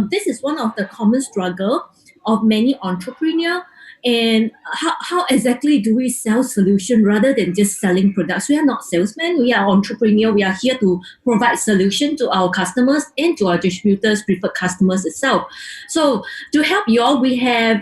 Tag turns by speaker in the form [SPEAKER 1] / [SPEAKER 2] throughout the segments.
[SPEAKER 1] This is one of the common struggle of many entrepreneurs. And how exactly do we sell solution rather than just selling products? We are not salesmen. We are entrepreneur. We are here to provide solution to our customers and to our distributors, preferred customers itself. So to help you all, we have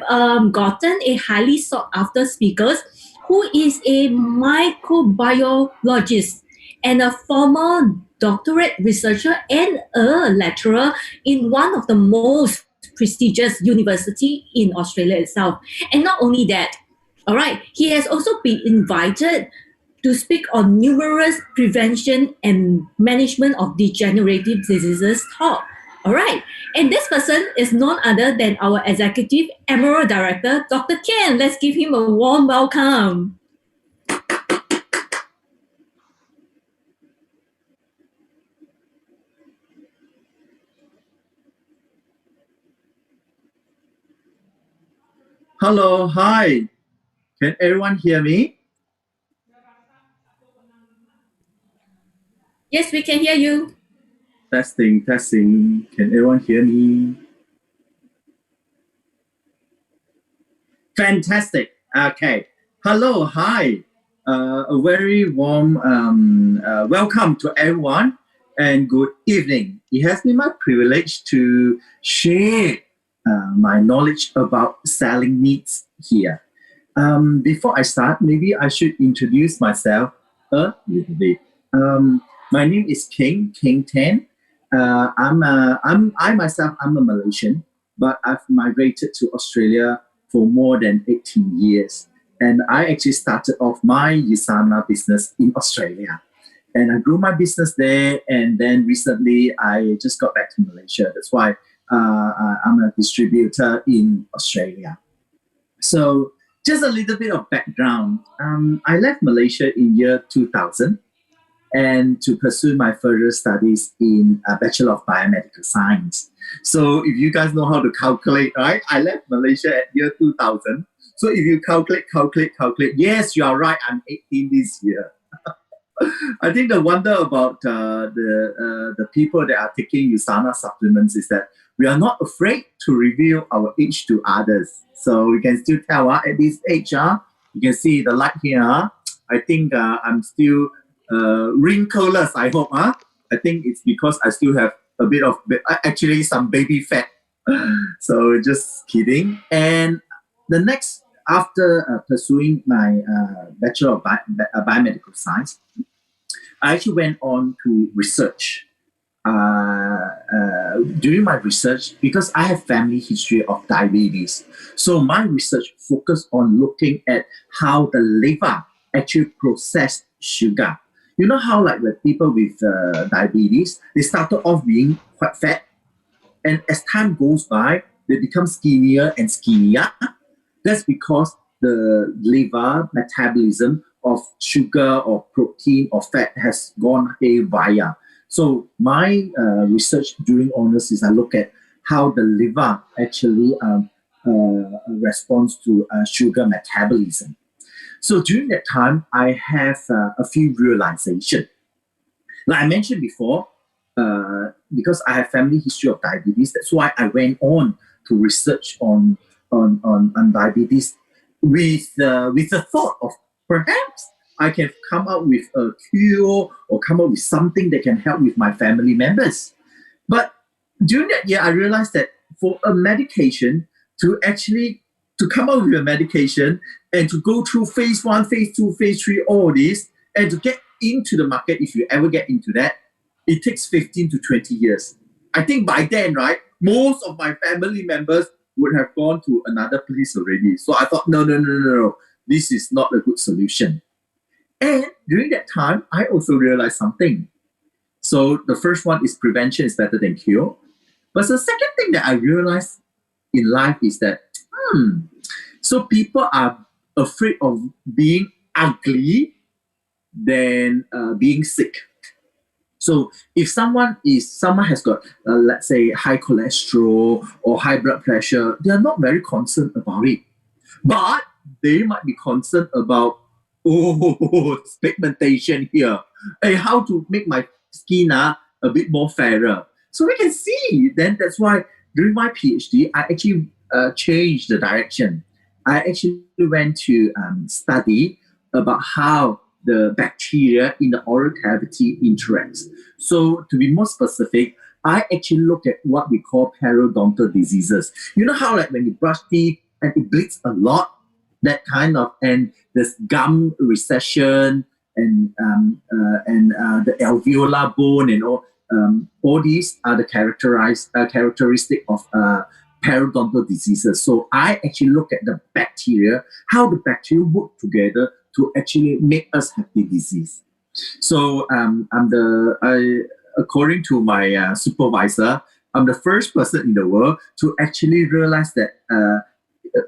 [SPEAKER 1] gotten a highly sought after speakers who is a microbiologist and a former doctorate researcher and a lecturer in one of the most prestigious university in Australia itself. And not only that, all right, he has also been invited to speak on numerous prevention and management of degenerative diseases talk. All right, and this person is none other than our executive Emerald Director, Dr. Ken. Let's give him a warm welcome.
[SPEAKER 2] Hello, hi. Can everyone hear me?
[SPEAKER 1] Yes, we can hear you.
[SPEAKER 2] Testing, testing. Can everyone hear me? Fantastic. Okay. Hello, hi. A very warm welcome to everyone and good evening. It has been my privilege to share my knowledge about selling needs here. Before I start, maybe I should introduce myself a little bit. My name is Kheng Tan. I myself, I'm a Malaysian, but I've migrated to Australia for more than 18 years. And I actually started off my Usana business in Australia. And I grew my business there. And then recently, I just got back to Malaysia. That's why I'm a distributor in Australia. So just a little bit of background. I left Malaysia in year 2000 and to pursue my further studies in a Bachelor of Biomedical Science. So if you guys know how to calculate, right? I left Malaysia at year 2000. So if you calculate, yes, you are right, I'm 18 this year. I think the wonder about the people that are taking USANA supplements is that we are not afraid to reveal our age to others. So we can still tell at this age, you can see the light here. I think I'm still wrinkleless, I hope. I think it's because I still have a bit of, actually some baby fat. So just kidding. And the next, after pursuing my Bachelor of Biomedical Science, I actually went on to research. During my research, because I have family history of diabetes, so my research focused on looking at how the liver actually process sugar. You know how like with people with diabetes, they started off being quite fat, and as time goes by, they become skinnier and skinnier. That's because the liver metabolism of sugar or protein or fat has gone haywire. So my research during honors is I look at how the liver actually responds to sugar metabolism. So during that time, I have a few realizations. Like I mentioned before, because I have family history of diabetes, that's why I went on to research on diabetes with the thought of perhaps I can come up with a cure or come up with something that can help with my family members. But during that year, I realized that for a medication to come up with a medication and to go through phase 1, phase 2, phase 3, all this, and to get into the market, if you ever get into that, it takes 15 to 20 years. I think by then, right, most of my family members would have gone to another place already. So I thought, no, this is not a good solution. And during that time, I also realized something. So the first one is prevention is better than cure. But the second thing that I realized in life is that, so people are afraid of being ugly than being sick. So if someone has got, let's say, high cholesterol or high blood pressure, they are not very concerned about it. But they might be concerned about, pigmentation here. Hey, how to make my skin a bit more fairer. So we can see, then that's why during my PhD, I actually changed the direction. I actually went to study about how the bacteria in the oral cavity interacts. So to be more specific, I actually look at what we call periodontal diseases. You know how like when you brush teeth and it bleeds a lot, that kind of, and there's gum recession and the alveolar bone and all these are the characteristic of periodontal diseases. So I actually look at the bacteria, how the bacteria work together to actually make us have the disease. So according to my supervisor, I'm the first person in the world to actually realize that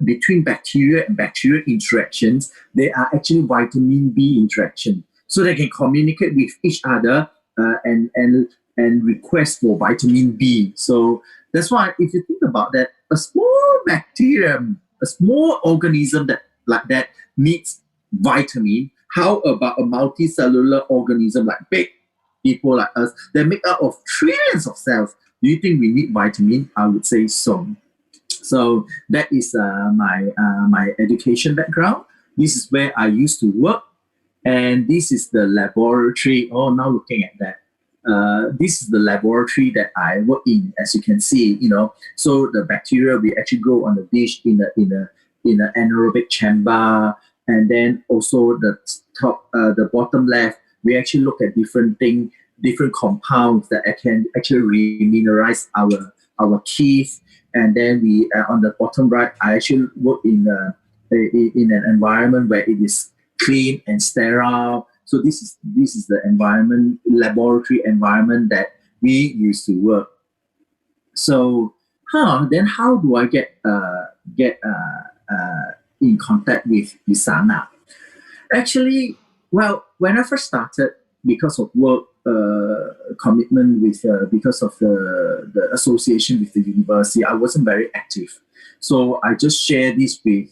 [SPEAKER 2] between bacteria and bacterial interactions, there are actually vitamin B interaction. So they can communicate with each other and request for vitamin B. So that's why if you think about that, a small bacterium, a small organism that like that needs vitamin. How about a multicellular organism like big people like us that make up of trillions of cells? Do you think we need vitamin? I would say so. So that is my education background. This is where I used to work, and this is the laboratory. Oh, now looking at that, this is the laboratory that I work in. As you can see, so the bacteria we actually grow on the dish in an anaerobic chamber, and then also the bottom left, we actually look at different compounds that can actually remineralize our teeth. And then we on the bottom right, I actually work in an environment where it is clean and sterile. So this is the laboratory environment that we used to work. So then how do I get in contact with USANA? Actually, well, when I first started, because of work commitment because of the association with the university, I wasn't very active. So I just share this with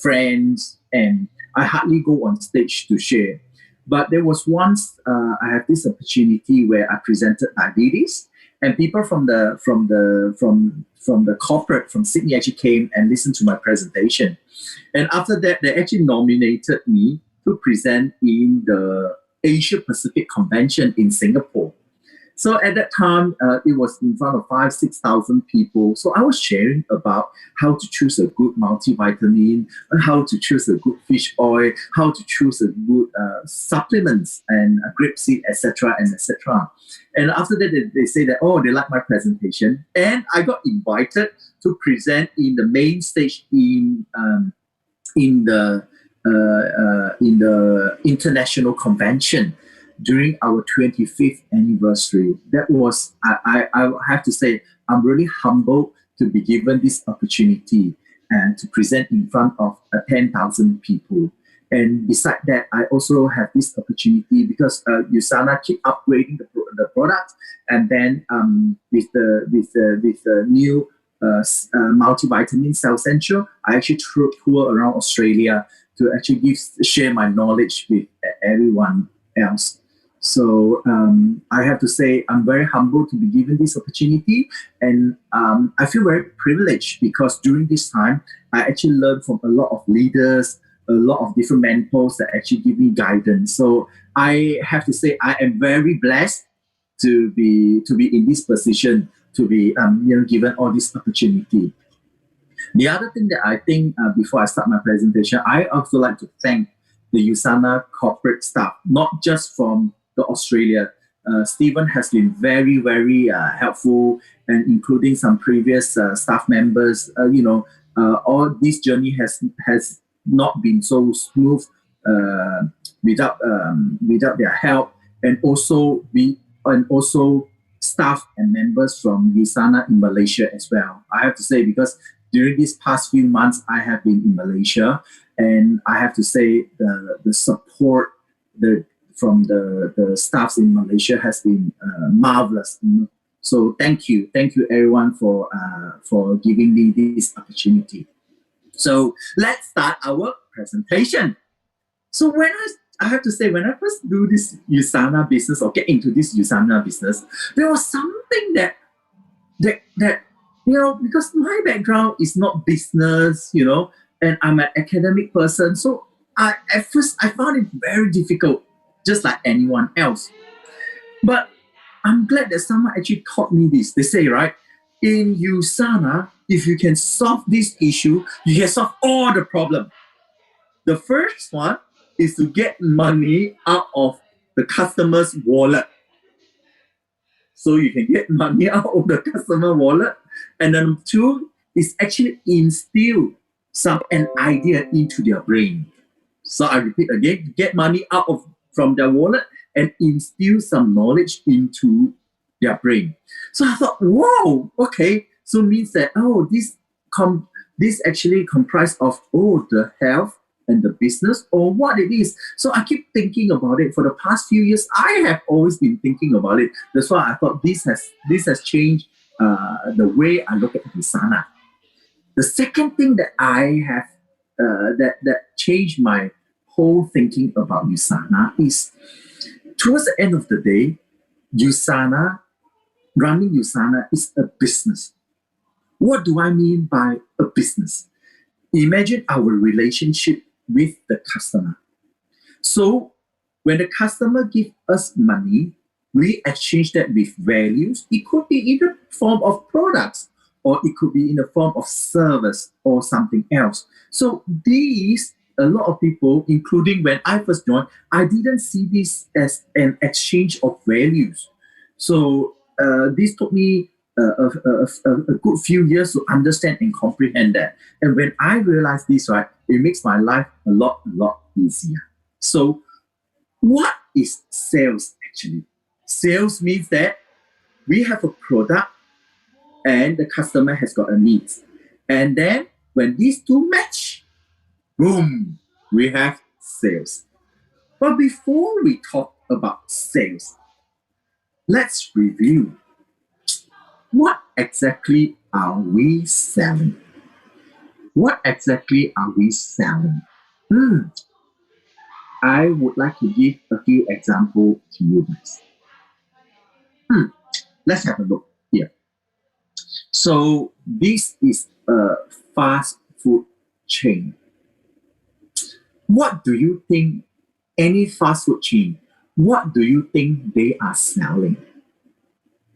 [SPEAKER 2] friends, and I hardly go on stage to share. But there was once I had this opportunity where I presented diabetes, and people from the corporate from Sydney actually came and listened to my presentation. And after that, they actually nominated me to present in the Asia Pacific Convention in Singapore. So at that time, it was in front of 6,000 people. So I was sharing about how to choose a good multivitamin, how to choose a good fish oil, how to choose a good supplements and grapeseed, etc., and etc. And after that, they say that, oh, they like my presentation. And I got invited to present in the main stage in the international convention during our 25th anniversary. That was, I have to say, I'm really humbled to be given this opportunity and to present in front of 10,000 people. And beside that, I also have this opportunity because USANA keep upgrading the product, and then with the new multivitamin Cell Central, I actually tour around Australia to actually share my knowledge with everyone else. So I have to say I'm very humbled to be given this opportunity, and I feel very privileged because during this time I actually learned from a lot of leaders, a lot of different mentors that actually give me guidance. So I have to say I am very blessed to be in this position, to be given all this opportunity. The other thing that I think before I start my presentation, I also like to thank the USANA corporate staff, not just from the Australia. Stephen has been very, very helpful, and including some previous staff members. All this journey has not been so smooth without their help, and also staff and members from USANA in Malaysia as well. I have to say, because during these past few months, I have been in Malaysia, and I have to say the support from the staffs in Malaysia has been marvelous. So thank you everyone for giving me this opportunity. So let's start our presentation. So I have to say, when I first do this USANA business or get into this USANA business, there was something that that because my background is not business, and I'm an academic person, so at first I found it very difficult, just like anyone else. But I'm glad that someone actually taught me this. They say, right, in USANA, if you can solve this issue, you can solve all the problem. The first one is to get money out of the customer's wallet. So you can get money out of the customer wallet. And then two is actually instill an idea into their brain. So I repeat again, get money out of from their wallet and instill some knowledge into their brain. So I thought, whoa, okay. So means that this actually comprised of the health and the business or what it is. So I keep thinking about it for the past few years. I have always been thinking about it. That's why I thought this has changed the way I look at Visana. The second thing that I have that changed my whole thinking about USANA is towards the end of the day, running USANA is a business. What do I mean by a business? Imagine our relationship with the customer. So when the customer gives us money, we exchange that with values. It could be in the form of products, or it could be in the form of service or something else. So a lot of people, including when I first joined, I didn't see this as an exchange of values. So this took me a good few years to understand and comprehend that. And when I realized this, right, it makes my life a lot easier. So what is sales actually? Sales means that we have a product and the customer has got a need. And then when these two match, boom, we have sales. But before we talk about sales, let's review what exactly are we selling? What exactly are we selling? I would like to give a few examples to you guys. Let's have a look here. So this is a fast food chain. What do you think any fast food chain, what do you think they are selling?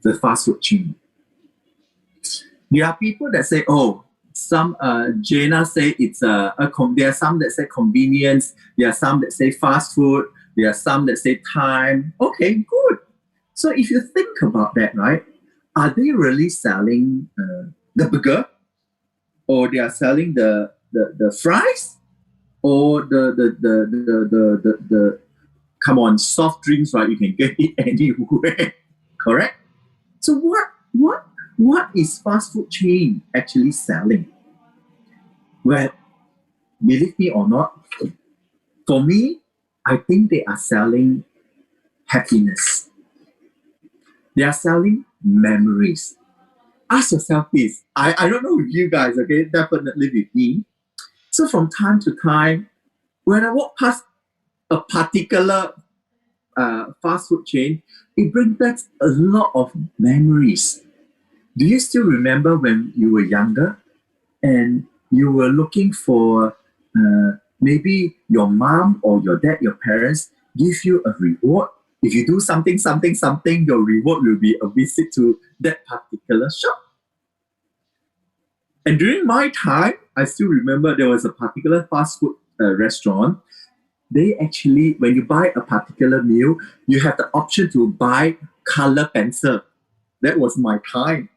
[SPEAKER 2] The fast food chain. There are people that say, some Jana say it's there are some that say convenience, there are some that say fast food, there are some that say time. Okay, good. So if you think about that, right, are they really selling the burger, or they are selling the fries, or the come on, soft drinks, right? You can get it anywhere, correct? So what is fast food chain actually selling? Well, believe me or not, for me, I think they are selling happiness. They are selling memories. Ask yourself this. I don't know with you guys, okay? Definitely with me. So from time to time, when I walk past a particular fast food chain, it brings back a lot of memories. Do you still remember when you were younger and you were looking for maybe your mom or your dad, your parents give you a reward? If you do something, your reward will be a visit to that particular shop. And during my time, I still remember there was a particular fast food restaurant. They actually, when you buy a particular meal, you have the option to buy color pencil. That was my time.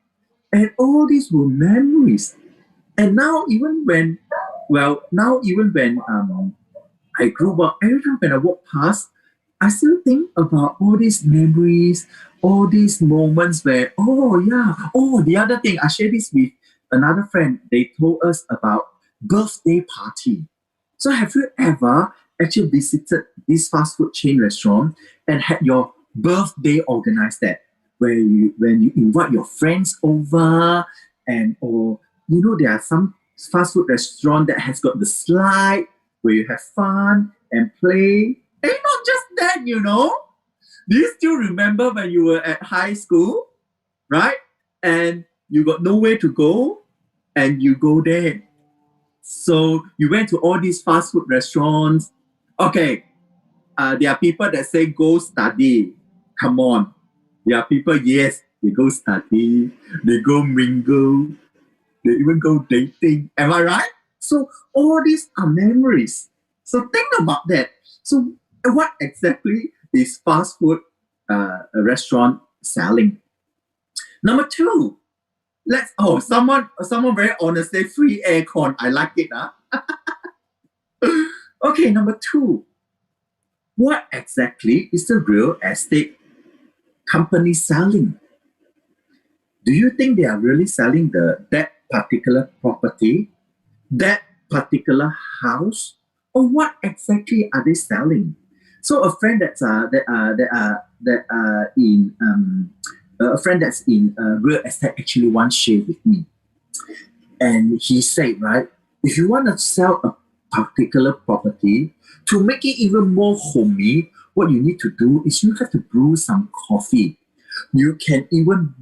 [SPEAKER 2] And all these were memories. And now even when I grew up, every time when I walk past, I still think about all these memories, all these moments where, the other thing, I shared this with another friend. They told us about birthday party. So have you ever actually visited this fast food chain restaurant and had your birthday organized that? When you invite your friends over, there are some fast food restaurant that has got the slide where you have fun and play. And not just that, do you still remember when you were at high school, right? And you got nowhere to go, and you go there. So you went to all these fast food restaurants. Okay, there are people that say go study. Come on. There are people, yes, they go study, they go mingle, they even go dating. Am I right? So all these are memories. So think about that. So what exactly is fast food restaurant selling? Number two, someone very honest say free aircon. I like it, huh? Okay, number two, what exactly is the real estate company selling? Do you think they are really selling that particular property, that particular house, or what exactly are they selling? So a friend that's in real estate actually once shared with me, and he said, right, if you want to sell a particular property, to make it even more homey, what you need to do is you have to brew some coffee. You can even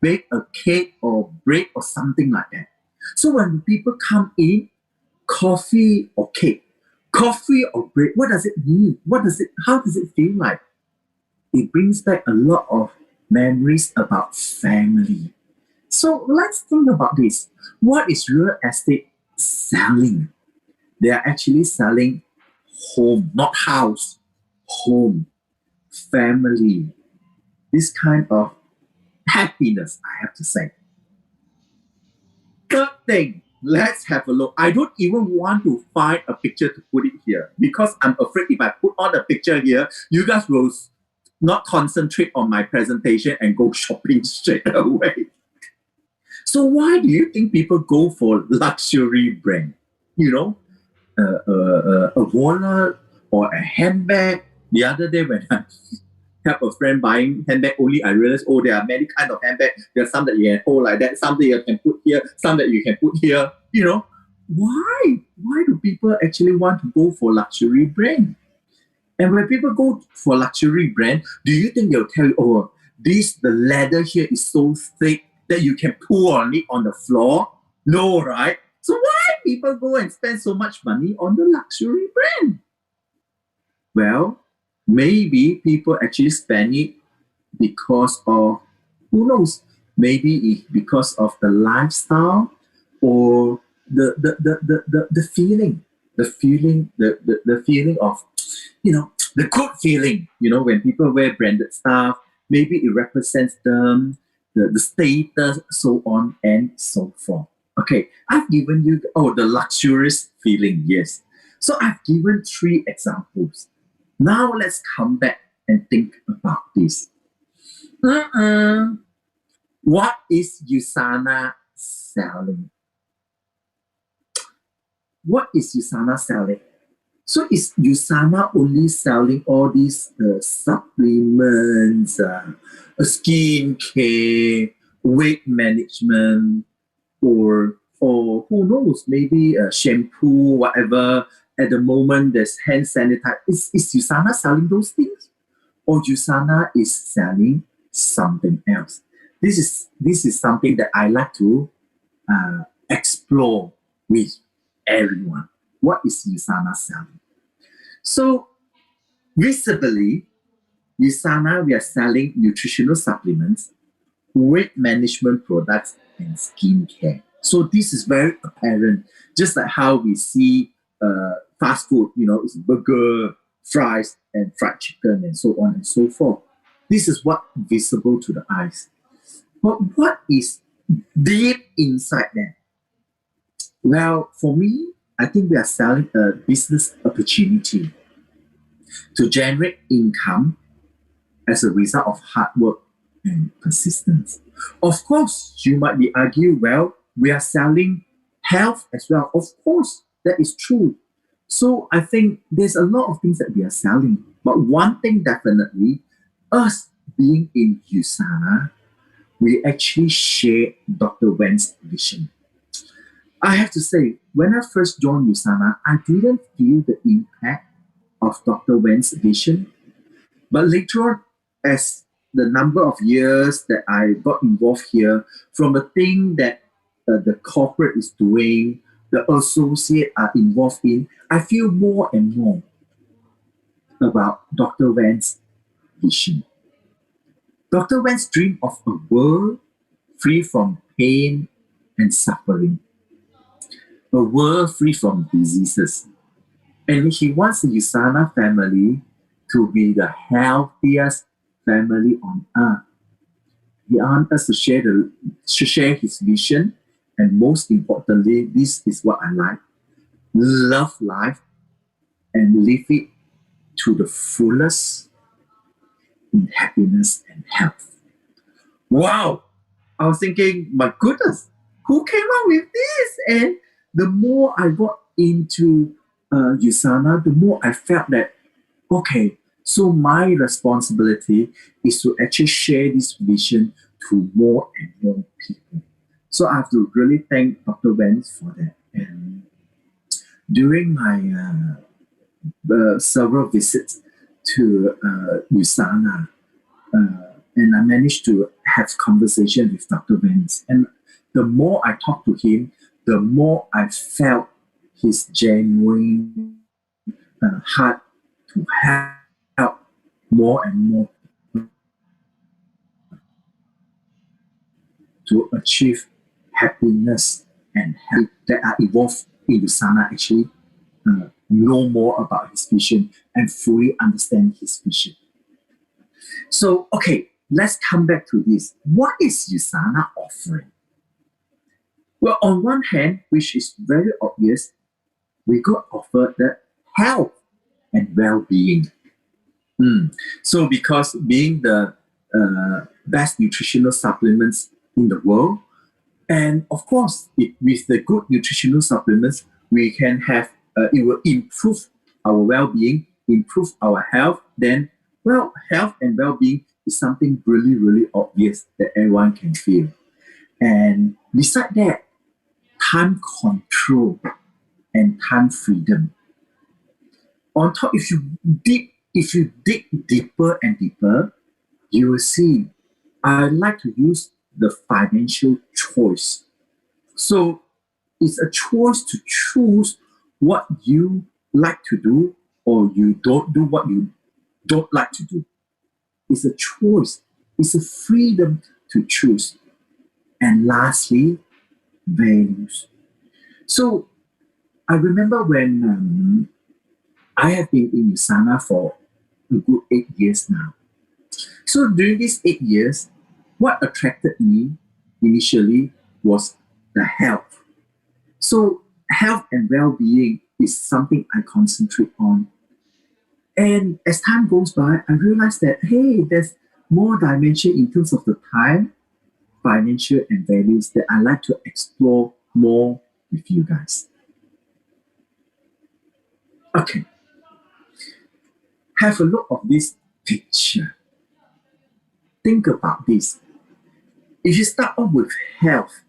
[SPEAKER 2] bake a cake or bread or something like that. So when people come in, coffee or cake, coffee or bread, what does it mean? How does it feel like? It brings back a lot of memories about family. So let's think about this. What is real estate selling? They are actually selling home, not house, home, family, this kind of happiness, I have to say. Third thing, let's have a look. I don't even want to find a picture to put it here because I'm afraid if I put on a picture here, you guys will not concentrate on my presentation and go shopping straight away. So why do you think people go for luxury brand? You know, a wallet or a handbag. The other day when I have a friend buying handbag only, I realized, oh, there are many kind of handbag. There are some that you can hold like that, some that you can put here, some that you can put here. You know, why? Why do people actually want to go for luxury brand? And when people go for luxury brand, do you think they'll tell you, oh, the leather here is so thick that you can pull on it on the floor? No, right? So why people go and spend so much money on the luxury brand? Well, maybe people actually spend it because of, who knows, maybe it's because of the lifestyle or the feeling of, the good feeling, when people wear branded stuff, maybe it represents them, the status, so on and so forth. Okay, I've given you, the luxurious feeling, yes. So I've given 3 examples. Now let's come back and think about this. What is Usana selling? What is Usana selling? So is Usana only selling all these supplements, skin care, weight management, or who knows, maybe shampoo, whatever. At the moment, there's hand sanitizer. Is Usana selling those things? Or Usana is selling something else? This is something that I like to explore with everyone. What is Usana selling? So visibly, Usana, we are selling nutritional supplements, weight management products, and skincare. So this is very apparent, just like how we see fast food, it's burger, fries, and fried chicken, and so on and so forth. This is what visible to the eyes. But what is deep inside there? Well, for me, I think we are selling a business opportunity to generate income as a result of hard work and persistence. Of course, you might be arguing, well, we are selling health as well. Of course, that is true. So I think there's a lot of things that we are selling. But one thing definitely, us being in USANA, we actually share Dr. Wen's vision. I have to say, when I first joined USANA, I didn't feel the impact of Dr. Wen's vision. But later on, as the number of years that I got involved here, from the thing that the corporate is doing, the associate are involved in, I feel more and more about Dr. Van's vision. Dr. Van's dream of a world free from pain and suffering, a world free from diseases. And he wants the USANA family to be the healthiest family on earth. He wants us to share his vision, and most importantly, this is what I like: love life and live it to the fullest in happiness and health. Wow! I was thinking, my goodness, who came up with this? And the more I got into USANA, the more I felt that, okay, so my responsibility is to actually share this vision to more and more people. So I have to really thank Dr. Vance for that. And during my several visits to USANA, and I managed to have conversation with Dr. Vance. And the more I talked to him, the more I felt his genuine heart to help more and more to achieve happiness and health that are involved in USANA actually know more about his vision and fully understand his vision. So, okay, let's come back to this. What is USANA offering? Well, on one hand, which is very obvious, we got offered the health and well-being. So because being the best nutritional supplements in the world, and of course, with the good nutritional supplements, we can have, it will improve our well-being, improve our health. Then, well, health and well-being is something really, really obvious that everyone can feel. And beside that, time control and time freedom. On top, if you dig deeper and deeper, you will see I like to use the financial choice. So it's a choice to choose what you like to do, or you don't do what you don't like to do. It's a choice. It's a freedom to choose. And lastly, values. So I remember when I have been in USANA for a good 8 years now. So during these 8 years, what attracted me initially was the health. So health and well-being is something I concentrate on. And as time goes by, I realized that, hey, there's more dimension in terms of the time, financial, and values that I like to explore more with you guys. Okay. Have a look of this picture. Think about this. If you start off with health,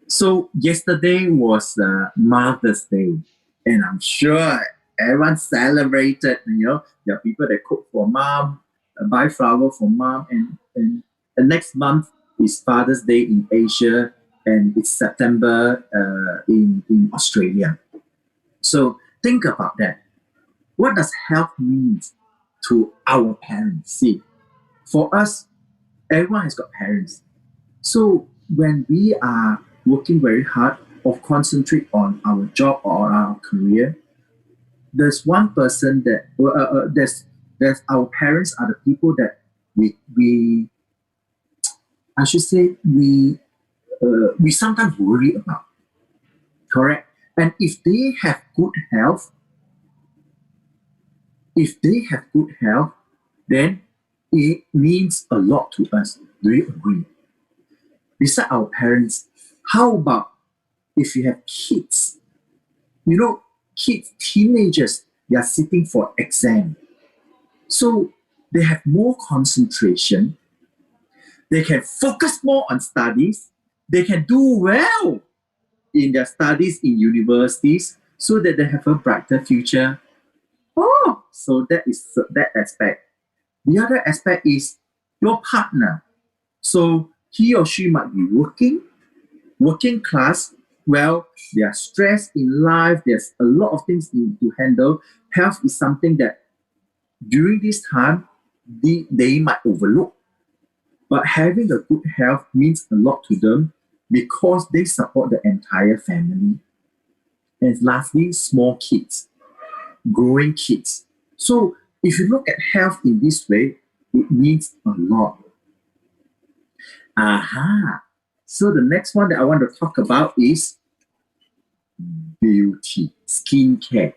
[SPEAKER 2] so yesterday was Mother's Day, and I'm sure everyone celebrated. There are people that cook for mom, buy flower for mom, and the next month is Father's Day in Asia, and it's September in Australia. So think about that. What does health mean to our parents? See, for us, everyone has got parents. So when we are working very hard or concentrate on our job or our career, there's one person that there's our parents are the people that we I should say we sometimes worry about. Correct? And if they have good health, then it means a lot to us. Do you agree? Beside our parents, how about if you have kids? Kids, teenagers, they are sitting for exam. So they have more concentration. They can focus more on studies. They can do well in their studies in universities so that they have a brighter future. Oh, so that is that aspect. The other aspect is your partner. So he or she might be working class. Well, they are stressed in life. There's a lot of things to handle. Health is something that during this time they might overlook. But having a good health means a lot to them because they support the entire family. And lastly, small kids, growing kids. So if you look at health in this way, it means a lot. Aha. So the next one that I want to talk about is beauty, skincare.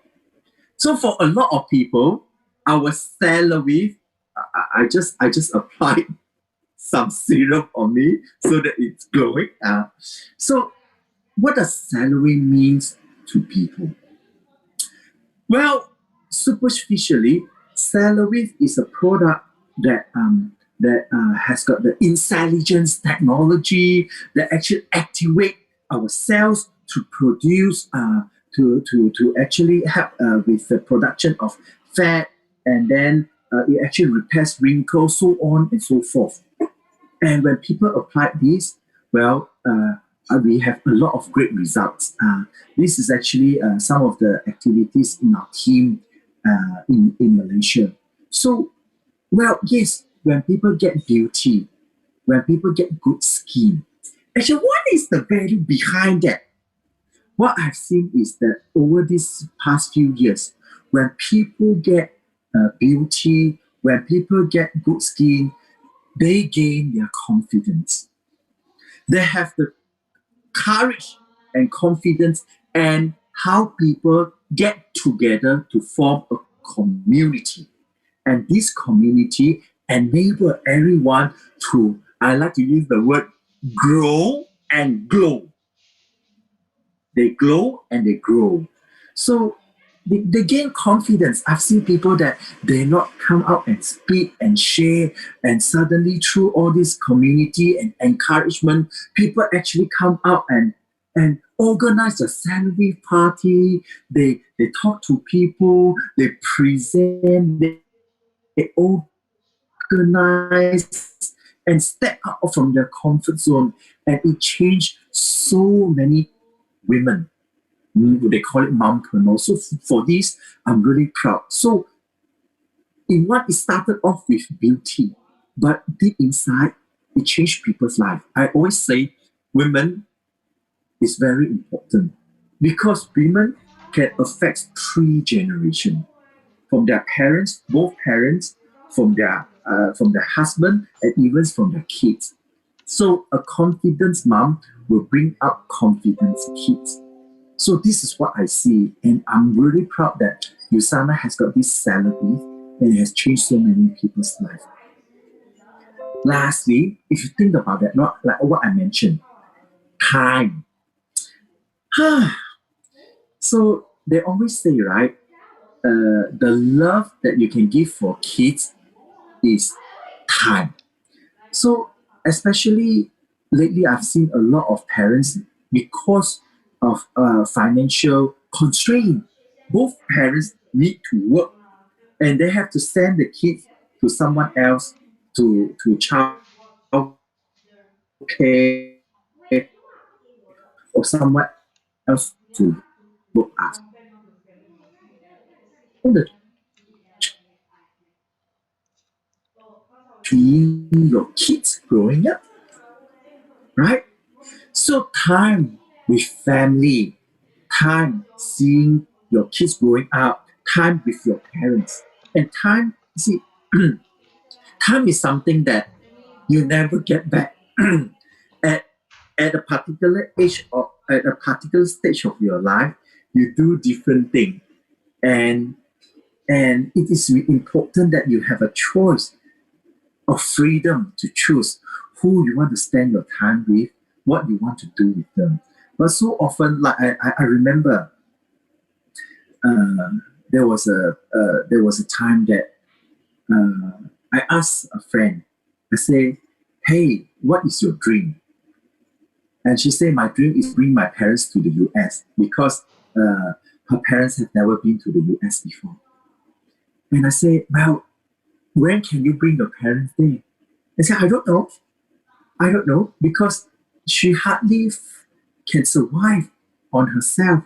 [SPEAKER 2] So for a lot of people, our salary, I just applied some serum on me so that it's glowing. So what does salary means to people? Well, superficially, salary is a product that has got the intelligence technology that actually activate our cells to produce to actually help with the production of fat, and then it actually repairs wrinkles, so on and so forth. And when people apply this, well, we have a lot of great results. This is actually some of the activities in our team in Malaysia. So, well, yes, when people get beauty, when people get good skin, actually, what is the value behind that? What I've seen is that over these past few years, when people get beauty, when people get good skin, they gain their confidence. They have the courage and confidence, and how people get together to form a community. And this community enable everyone to, I like to use the word, grow and glow. They glow and they grow. So they gain confidence. I've seen people that they not come out and speak and share, and suddenly through all this community and encouragement, people actually come out and organize a salary party. They talk to people, they present, they organize and step out from their comfort zone, and it changed so many women. They call it mompreneur. So for this, I'm really proud. So in what it started off with beauty, but deep inside, it changed people's life. I always say women is very important because women can affect three generations from their parents, both parents, from their husband, and even from their kids. So a confident mom will bring up confident kids. So this is what I see, and I'm really proud that Usana has got this salary and it has changed so many people's life. Lastly, if you think about that, not like what I mentioned, time. So they always say, right, the love that you can give for kids is time. So especially lately, I've seen a lot of parents because of financial constraint. Both parents need to work, and they have to send the kids to someone else to child care or someone else to look after the seeing your kids growing up, right? So time with family, time seeing your kids growing up, time with your parents, and time. See, time is something that you never get back. at at a particular age or at a particular stage of your life, you do different things, and it is important that you have a choice of freedom to choose who you want to spend your time with, what you want to do with them. But so often, like I remember, uh, there was a time that I asked a friend. I say, "Hey, what is your dream?" And she said, "My dream is bring my parents to the U.S. because her parents have never been to the U.S. before." And I say, "Well, when can you bring your parents there? I said, I don't know. I don't know because she hardly can survive on herself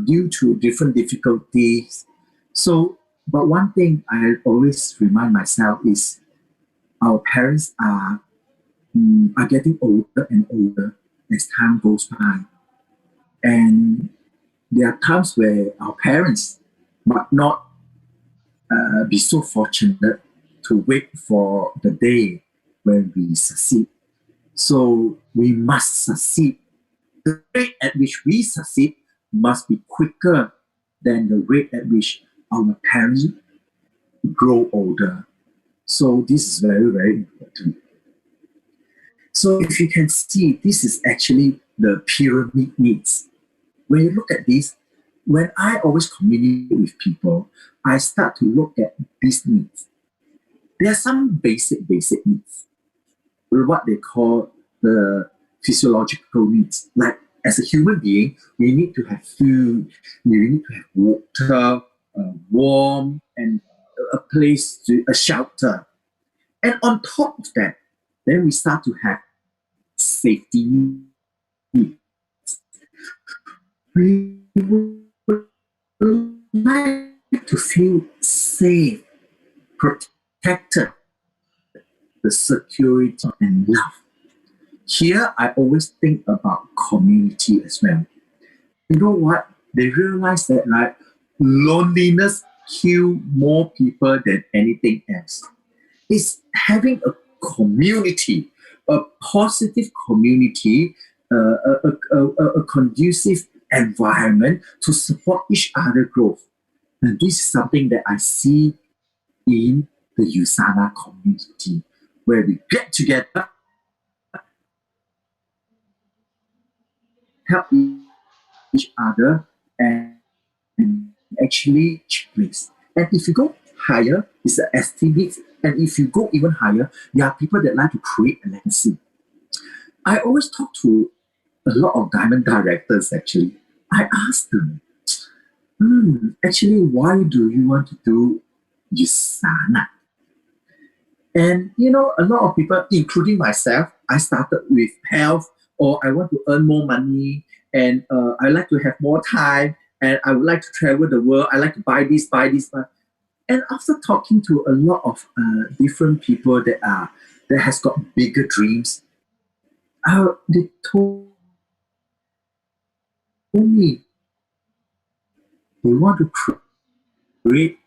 [SPEAKER 2] due to different difficulties. So, but one thing I always remind myself is our parents are getting older and older as time goes by. And there are times where our parents might not be so fortunate to wait for the day when we succeed. So we must succeed. The rate at which we succeed must be quicker than the rate at which our parents grow older. So this is very, very important. So if you can see, this is actually the pyramid needs. When you look at this, when I always communicate with people, I start to look at these needs. There are some basic needs, what they call the physiological needs. Like as a human being, we need to have food, we need to have water, warm, and a shelter. And on top of that, then we start to have safety needs. We would like to feel safe, protected, the security and love. Here, I always think about community as well. You know what? They realize that like loneliness kills more people than anything else. It's having a community, a positive community, a conducive environment to support each other growth. And this is something that I see in the USANA community, where we get together, help each other, and actually place. And if you go higher, it's the estimates. And if you go even higher, there are people that like to create a legacy. I always talk to a lot of diamond directors actually. I ask them, actually, why do you want to do USANA? And you know, a lot of people, including myself, I started with health, or I want to earn more money, and I like to have more time, and I would like to travel the world. I like to buy this, buy this, buy. And after talking to a lot of different people that has got bigger dreams, they told me they want to create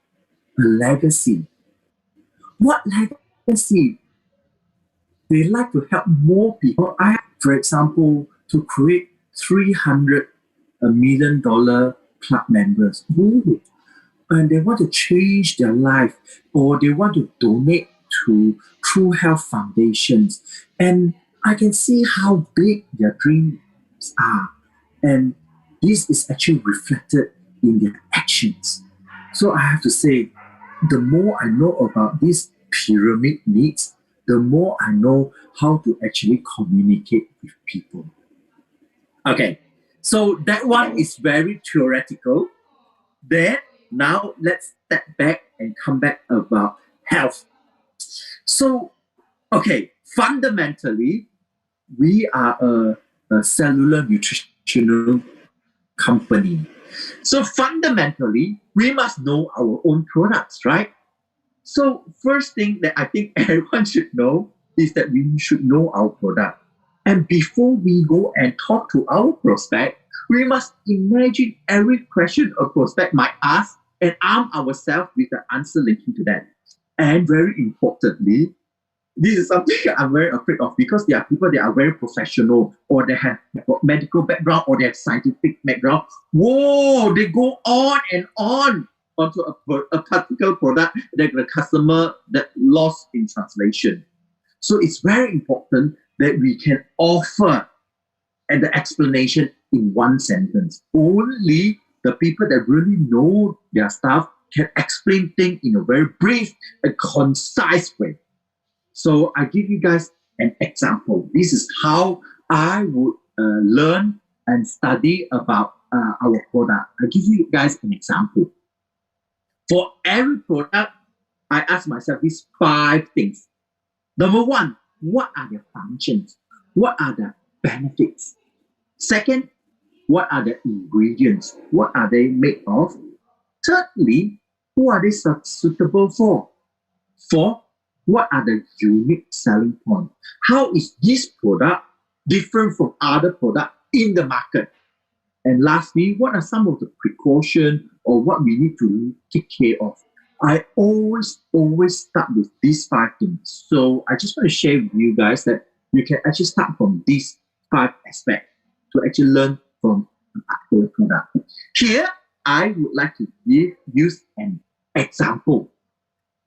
[SPEAKER 2] a legacy. What legacy? They like to help more people. For example, to create $300 million club members. Ooh. And they want to change their life, or they want to donate to True Health Foundations. And I can see how big their dreams are. And this is actually reflected in their actions. So I have to say, the more I know about these pyramid needs, the more I know how to actually communicate with people. Okay, so that one is very theoretical. Then now let's step back and come back about health. So, okay, fundamentally, we are a cellular nutritional company. So fundamentally, we must know our own products, right? So first thing that I think everyone should know is that we should know our product. And before we go and talk to our prospect, we must imagine every question a prospect might ask and arm ourselves with the answer linking to that. And very importantly, this is something I'm very afraid of because there are people that are very professional, or they have medical background, or they have scientific background. Whoa, they go on and on onto a particular product that the customer that lost in translation. So it's very important that we can offer and the explanation in one sentence. Only the people that really know their stuff can explain things in a very brief and concise way. So I give you guys an example. This is how I would learn and study about our product. I'll give you guys an example. For every product, I ask myself these 5 things. Number one, what are their functions? What are the benefits? Second, what are the ingredients? What are they made of? Thirdly, who are they suitable for? Fourth, what are the unique selling points? How is this product different from other products in the market? And lastly, what are some of the precautions or what we need to take care of? I always start with these 5 things. So I just want to share with you guys that you can actually start from these 5 aspects to actually learn from a particular product. Here, I would like to use an example.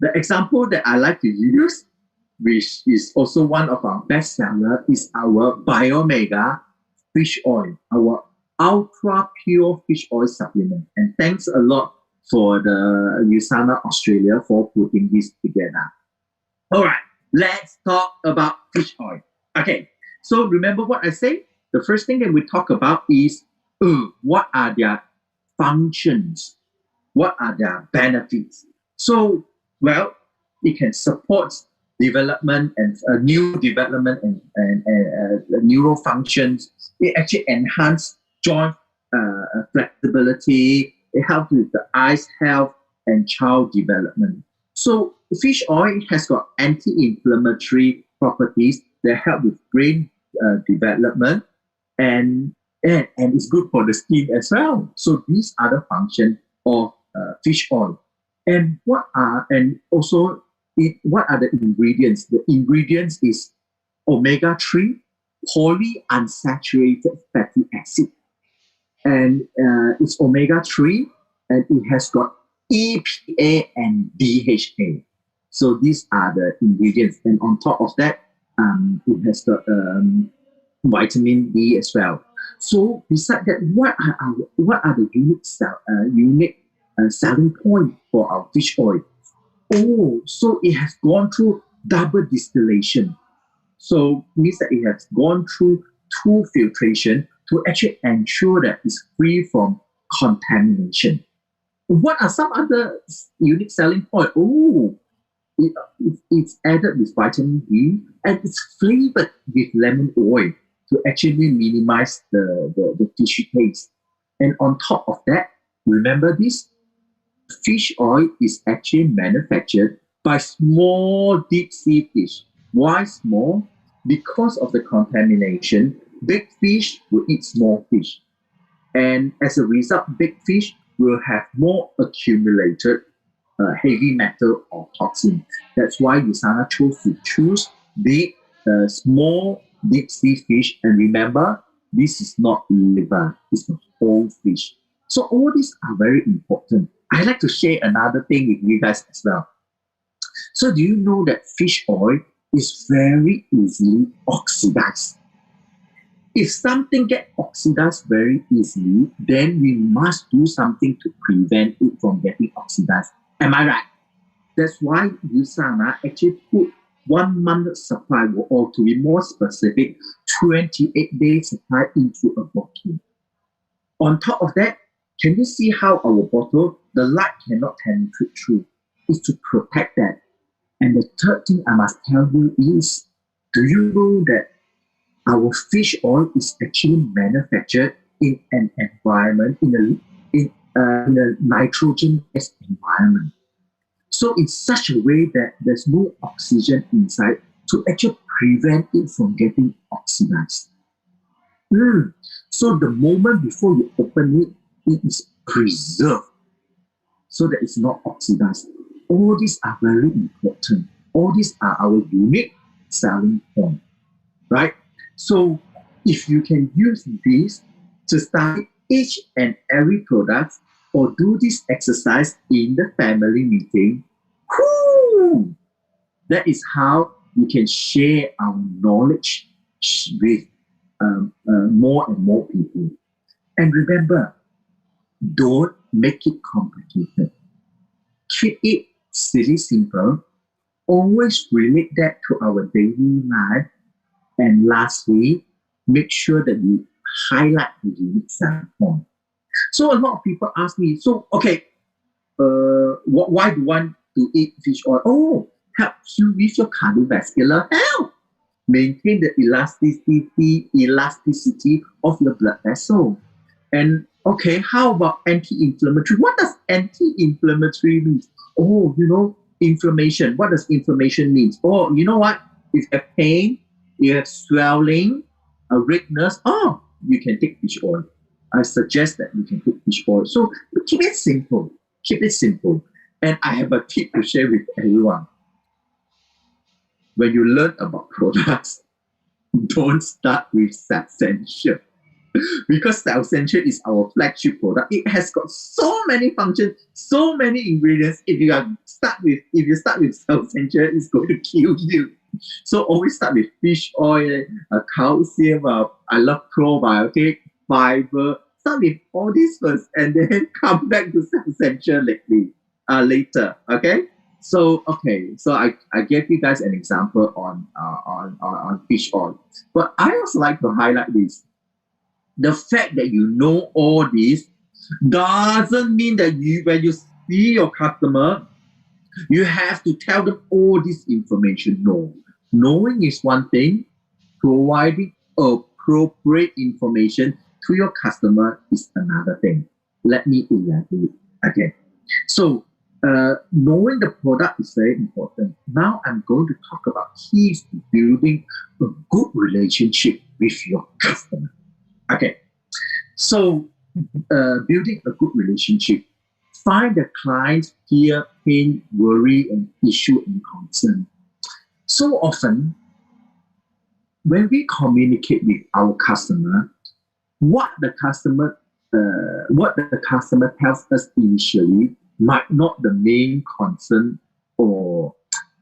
[SPEAKER 2] The example that I like to use, which is also one of our best sellers, is our Biomega fish oil, our ultra pure fish oil supplement. And thanks a lot for the USANA Australia for putting this together. All right, let's talk about fish oil. Okay, so remember what I say? The first thing that we talk about is what are their functions? What are their benefits? So, well, it can support development and new development and neural functions. It actually enhances joint flexibility. It helps with the eyes health and child development. So fish oil has got anti-inflammatory properties that help with brain development and it's good for the skin as well. So these are the functions of fish oil. And what are the ingredients? The ingredients is omega-3 polyunsaturated fatty acid. And it's omega-3 and it has got EPA and DHA. So these are the ingredients. And on top of that, it has got vitamin D as well. So besides that, what are the unique selling point for our fish oil? Oh, so it has gone through double distillation. So means that it has gone through 2 filtration to actually ensure that it's free from contamination. What are some other unique selling point? Oh, it's added with vitamin D and it's flavored with lemon oil to actually minimize the fishy taste. And on top of that, remember this, fish oil is actually manufactured by small deep sea fish. Why small? Because of the contamination, big fish will eat small fish. And as a result, big fish will have more accumulated heavy metal or toxin. That's why USANA chose to choose big, small, deep sea fish. And remember, this is not liver, it's a whole fish. So all these are very important. I like to share another thing with you guys as well. So do you know that fish oil is very easily oxidized? If something gets oxidized very easily, then we must do something to prevent it from getting oxidized. Am I right? That's why USANA actually put 1 month supply, or to be more specific, 28 days supply into a bottle. On top of that, can you see how our bottle, the light cannot penetrate through? It's to protect that. And the third thing I must tell you is, do you know that our fish oil is actually manufactured in an environment, in a nitrogen-based environment. So in such a way that there's no oxygen inside to actually prevent it from getting oxidized. So the moment before you open it, it is preserved so that it's not oxidized. All these are very important. All these are our unique selling point, right? So if you can use this to study each and every product or do this exercise in the family meeting, that is how we can share our knowledge with more and more people. And remember, don't make it complicated. Keep it silly simple. Always relate that to our daily life. And lastly, make sure that you highlight the unique selling point. So a lot of people ask me, so okay, why do one to eat fish oil? Oh, helps you with your cardiovascular health. Maintain the elasticity of your blood vessel. And okay, how about anti-inflammatory? What does anti-inflammatory mean? Oh, inflammation. What does inflammation mean? Oh, you know what? If you have pain, you have swelling, a redness, oh, you can take fish oil. I suggest that you can take fish oil. So keep it simple. Keep it simple. And I have a tip to share with everyone. When you learn about products, don't start with Essential. Because Essential is our flagship product. It has got so many functions, so many ingredients. If you start with Essential, it's going to kill you. So always start with fish oil, calcium. I love probiotic, fiber. Start with all these first, and then come back to Essential later. Okay. So I gave you guys an example on fish oil, but I also like to highlight this. The fact that you know all this doesn't mean that when you see your customer, you have to tell them all this information. No. Knowing is one thing. Providing appropriate information to your customer is another thing. Let me elaborate again. So, knowing the product is very important. Now I'm going to talk about keys to building a good relationship with your customer. Okay, so building a good relationship. Find the client's fear, pain, worry, and issue and concern. So often, when we communicate with our customer, what the customer tells us initially might not the main concern or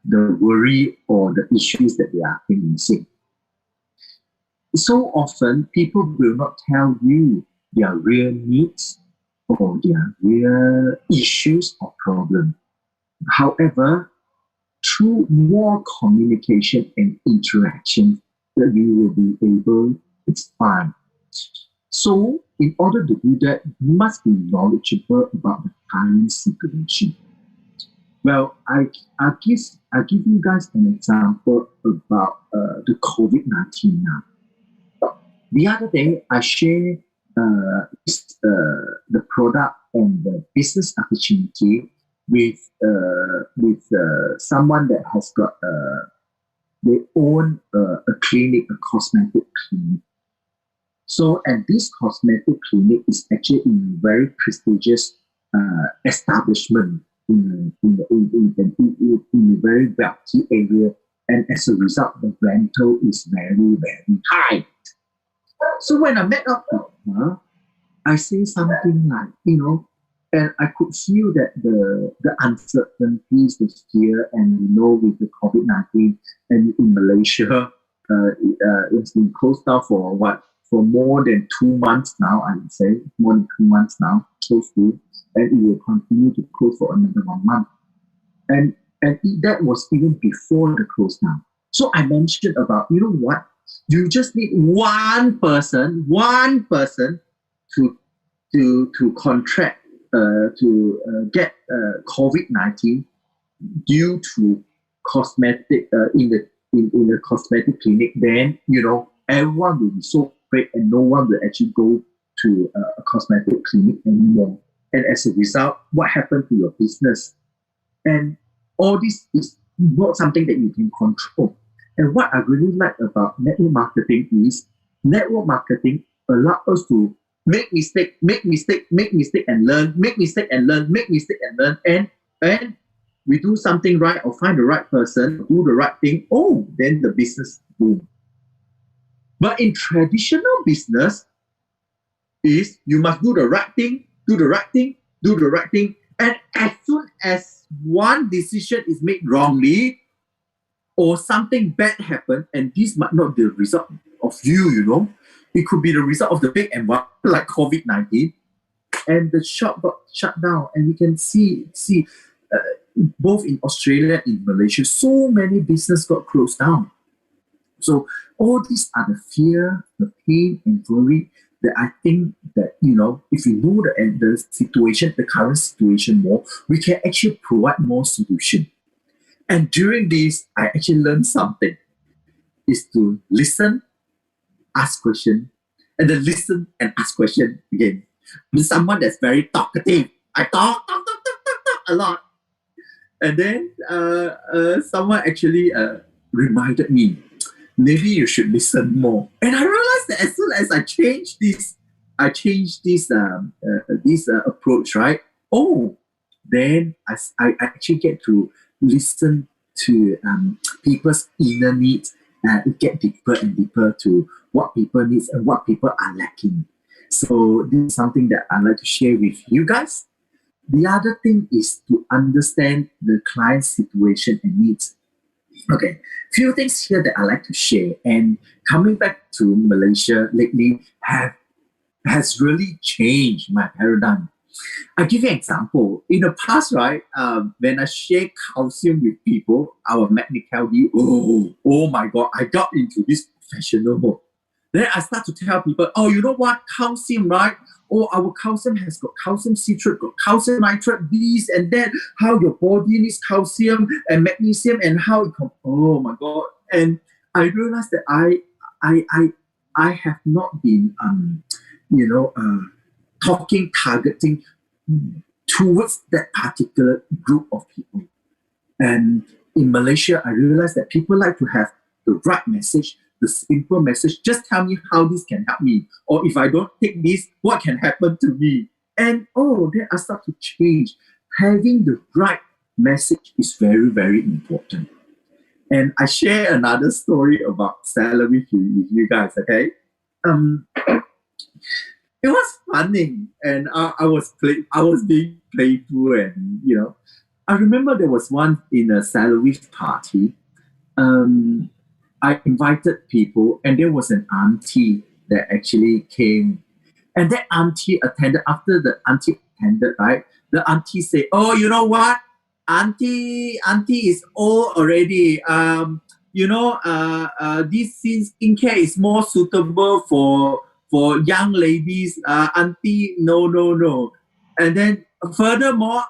[SPEAKER 2] the worry or the issues that they are facing. So often, people will not tell you their real needs or their real issues or problems. However, through more communication and interaction, that we will be able to find. So, in order to do that, you must be knowledgeable about the current situation. Well, I'll give you guys an example about the COVID-19 now. The other day, I shared the product and the business opportunity with someone that has got they own a clinic, a cosmetic clinic. So, and this cosmetic clinic is actually in a very prestigious establishment in a very wealthy area, and as a result, the rental is very, very high. So when I met up with her, I say something like, and I could feel that the uncertainties, the fear, and with the COVID-19 and in Malaysia, it's been closed down for more than 2 months now, I would say, more than 2 months now, close to, and it will continue to close for another 1 month. And that was even before the close down. So I mentioned about, what? You just need one person to contract, to get COVID-19 due to cosmetic in the cosmetic clinic. Then everyone will be so afraid, and no one will actually go to a cosmetic clinic anymore. And as a result, what happened to your business? And all this is not something that you can control. And what I really like about network marketing is network marketing allows us to make mistake, and learn, and we do something right or find the right person, do the right thing. Oh, then the business boom. But in traditional business, is you must do the right thing, and as soon as one decision is made wrongly, or something bad happened, and this might not be the result of you, it could be the result of the big environment like COVID-19, and the shop got shut down, and we can see both in Australia and in Malaysia, so many businesses got closed down. So all these are the fear, the pain, and worry that I think that, if we know the situation, the current situation more, we can actually provide more solution. And during this, I actually learned something, is to listen, ask question, and then listen and ask question again. I'm someone that's very talkative. I talk a lot. And then someone actually reminded me, maybe you should listen more. And I realized that as soon as I changed this approach, right? Oh, then I actually get to listen to people's inner needs and get deeper and deeper to what people need and what people are lacking. So this is something that I'd like to share with you guys. The other thing is to understand the client's situation and needs. Okay, few things here that I like to share. And coming back to Malaysia lately has really changed my paradigm. I give you an example. In the past, right, when I share calcium with people, our medical, oh my God, I got into this professional mode. Then I start to tell people, oh, you know what, calcium, right? Oh, our calcium has got calcium citrate, got calcium nitrate, this and that, how your body needs calcium and magnesium and how it oh my God. And I realized that I have not been, targeting towards that particular group of people. And in Malaysia, I realized that people like to have the right message, the simple message. Just tell me how this can help me. Or if I don't take this, what can happen to me? And then I start to change. Having the right message is very, very important. And I share another story about salary with you guys, okay? It was funny, and I was being playful, and I remember there was one in a salary party. I invited people, and there was an auntie that actually came, and that auntie attended. After the auntie attended, right, the auntie said, "Oh, you know what? Auntie is old already. This skincare is more suitable for young ladies. Auntie, no. And then furthermore,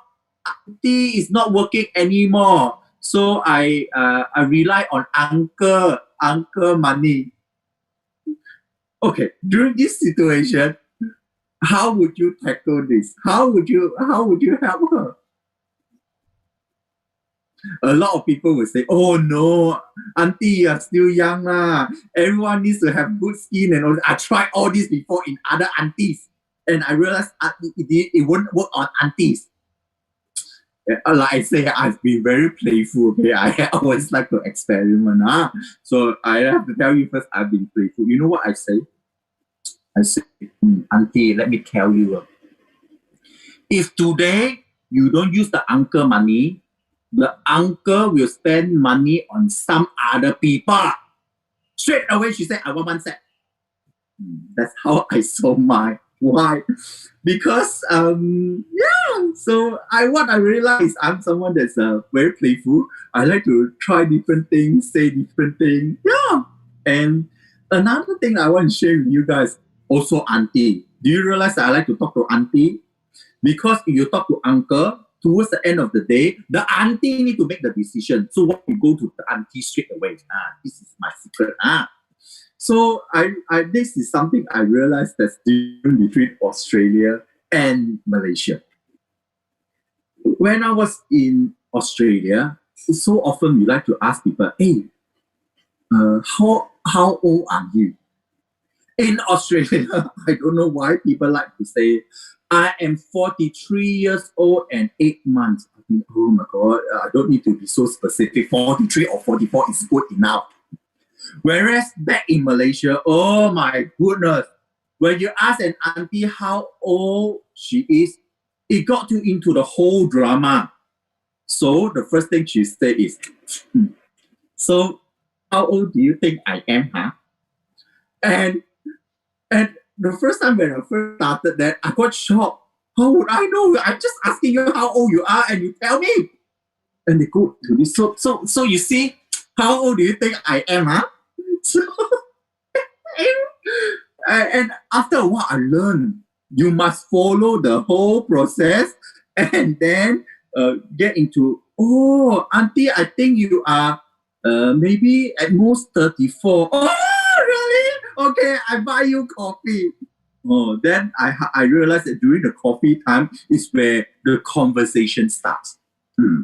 [SPEAKER 2] auntie is not working anymore. So I rely on uncle money." Okay, during this situation, how would you tackle this? How would you help her? A lot of people will say, "Oh no, auntie, you're still young lah. Everyone needs to have good skin and all." I tried all this before in other aunties, and I realized it won't work on aunties. Like I say, I've been very playful. Okay, I always like to experiment. So I have to tell you first, I've been playful. You know what I say? I say, "Auntie, let me tell you. If today you don't use the uncle money, the uncle will spend money on some other people." Straight away, she said, "I want one set." That's how I saw my. Why? Because so what I realized, I'm someone that's very playful. I like to try different things, say different things. Yeah. And another thing I want to share with you guys, also auntie. Do you realize that I like to talk to auntie? Because if you talk to uncle, towards the end of the day, the auntie need to make the decision. So what you go to the auntie straight away. This is my secret. So this is something I realized that's different between Australia and Malaysia. When I was in Australia, so often we like to ask people, "Hey, how old are you?" In Australia, I don't know why people like to say, "I am 43 years old and 8 months." I think, oh my God, I don't need to be so specific. 43 or 44 is good enough. Whereas back in Malaysia, oh my goodness, when you ask an auntie how old she is, it got you into the whole drama. So the first thing she said is, "So how old do you think I am, huh?" And the first time when I first started that, I got shocked. How would I know? I'm just asking you how old you are, and you tell me. And they go to this. So you see, how old do you think I am, huh? So, and after a while, I learned you must follow the whole process and then get into, oh, auntie, I think you are maybe at most 34. Oh, really? Okay, I buy you coffee. Oh, then I realized that during the coffee time is where the conversation starts. Hmm.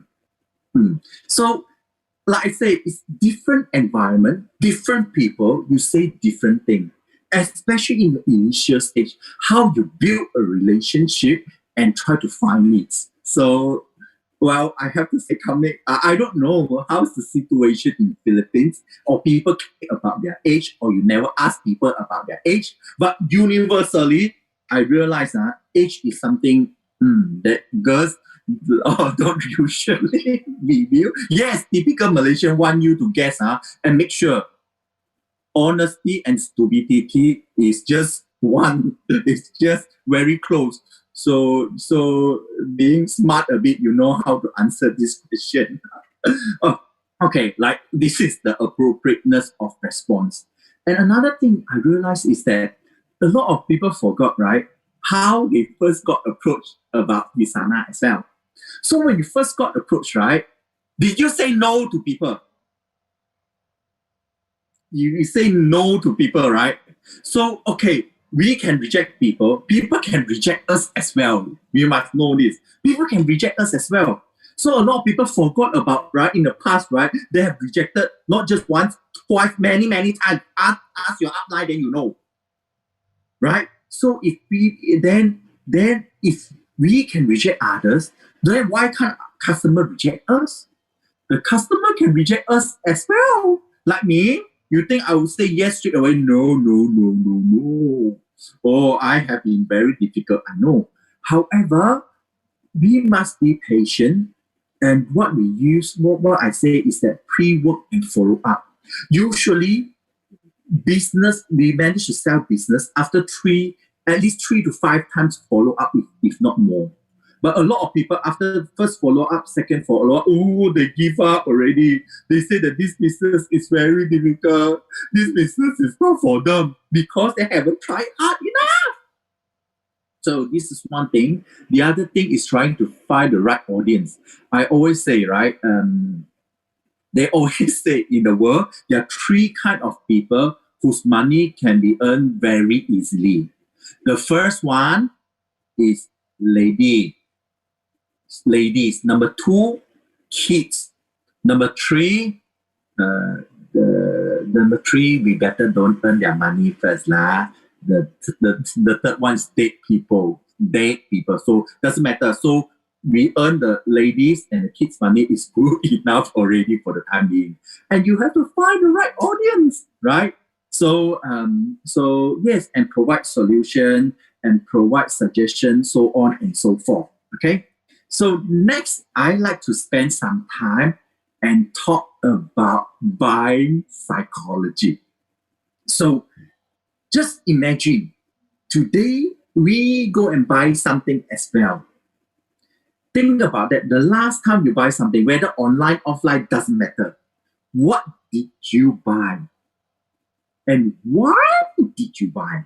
[SPEAKER 2] Hmm. So, like I say, it's different environment, different people, you say different thing, especially in the initial stage, how you build a relationship and try to find needs. So, well, I have to say, coming, I don't know how's the situation in Philippines, or people care about their age, or you never ask people about their age. But universally, I realize that age is something that girls don't usually review. Yes, typical Malaysian want you to guess and make sure honesty and stupidity is just one. It's just very close. So being smart a bit, you know how to answer this question. Oh, okay, like this is the appropriateness of response. And another thing I realized is that a lot of people forgot, right, how they first got approached about Visana as well. So when you first got approached, right, did you say no to people? You say no to people, right? So, okay, we can reject people. People can reject us as well. We must know this. People can reject us as well. So a lot of people forgot about, right, in the past, right, they have rejected not just once, twice, many, many times. Ask your upline, then you know. Right? So if we then if we can reject others, then why can't customer reject us? The customer can reject us as well. Like me, you think I would say yes straight away? No, no, no, no, no. Oh, I have been very difficult, I know. However, we must be patient. And what we use, what I say is that pre-work and follow up. Usually, business, we manage to sell business after at least 3 to 5 times follow up, if not more. But a lot of people, after first follow up, second follow up, oh, they give up already. They say that this business is very difficult. This business is not for them because they haven't tried hard enough. So this is one thing. The other thing is trying to find the right audience. I always say, right? They always say in the world there are three kind of people whose money can be earned very easily. The first one is ladies. Number two, kids. Number three, number three, we better don't earn their money first lah. The third one is dead people. So doesn't matter. So we earn the ladies and the kids' money is good enough already for the time being. And you have to find the right audience, right? So yes, and provide solution and provide suggestions, so on and so forth. Okay. So next, I like to spend some time and talk about buying psychology. So just imagine today we go and buy something as well. Think about that. The last time you buy something, whether online, offline, doesn't matter. What did you buy? And why did you buy?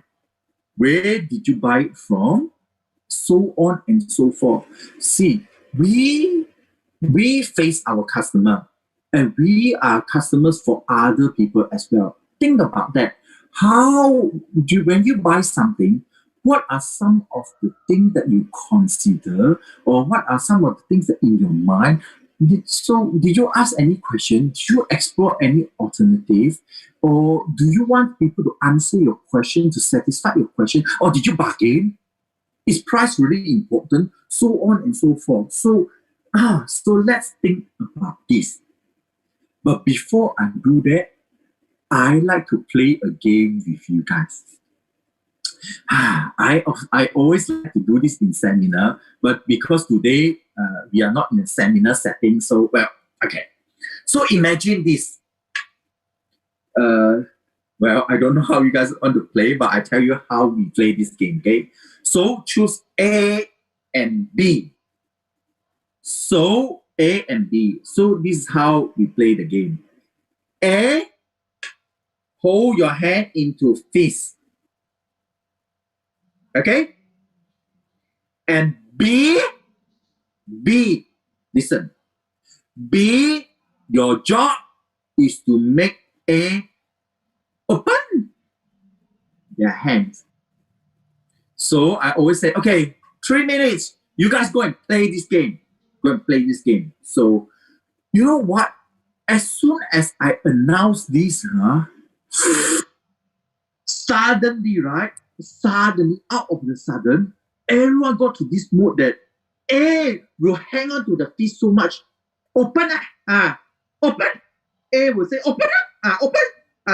[SPEAKER 2] Where did you buy it from? So on and so forth. See, we face our customer and we are customers for other people as well. Think about that. When you buy something, what are some of the things that you consider, or what are some of the things that in your mind? Did you ask any question? Did you explore any alternative? Or do you want people to answer your question, to satisfy your question? Or did you bargain? Is price really important? So on and so forth. So let's think about this. But before I do that, I like to play a game with you guys. I always like to do this in seminar, but because today we are not in a seminar setting, so well, okay. So imagine this. Well, I don't know how you guys want to play, but I tell you how we play this game, okay? So choose A and B. So A and B. So this is how we play the game. A, hold your hand into fist. Okay? And B, listen. B, your job is to make A open their hands. So I always say, okay, 3 minutes. You guys go and play this game. Go and play this game. So, you know what? As soon as I announce this, suddenly, right? Suddenly, out of the sudden, everyone got to this mood that A will hang on to the fist so much. Open, open. A will say, open, open.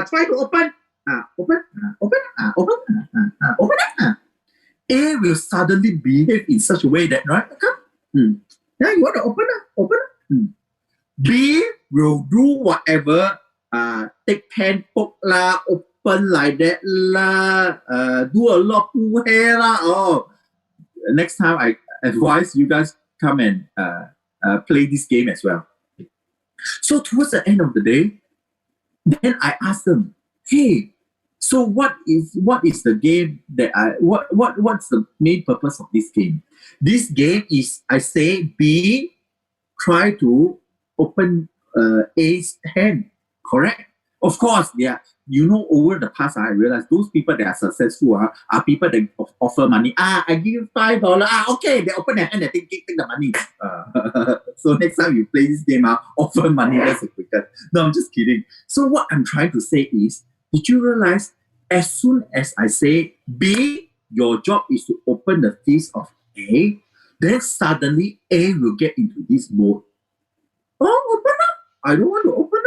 [SPEAKER 2] Try to open, open, open, open, open. A will suddenly behave in such a way that, right? Yeah, you want to open. B will do whatever, take pen, poke la, open like that la, do a lot of pull hair la. Oh, next time I advise you guys come and play this game as well. So towards the end of the day, then I asked them, hey, so what is the game that what's the main purpose of this game? This game is, I say, B, try to open A's hand, correct? Of course, yeah. You know, over the past, I realized those people that are successful are people that offer money. I give you $5. Okay, they open their hand and take the money. So next time you play this game, offer money. That's the quickest. No, I'm just kidding. So what I'm trying to say is, did you realize as soon as I say B, your job is to open the fist of A, then suddenly A will get into this mode. Oh, open up. I don't want to open up.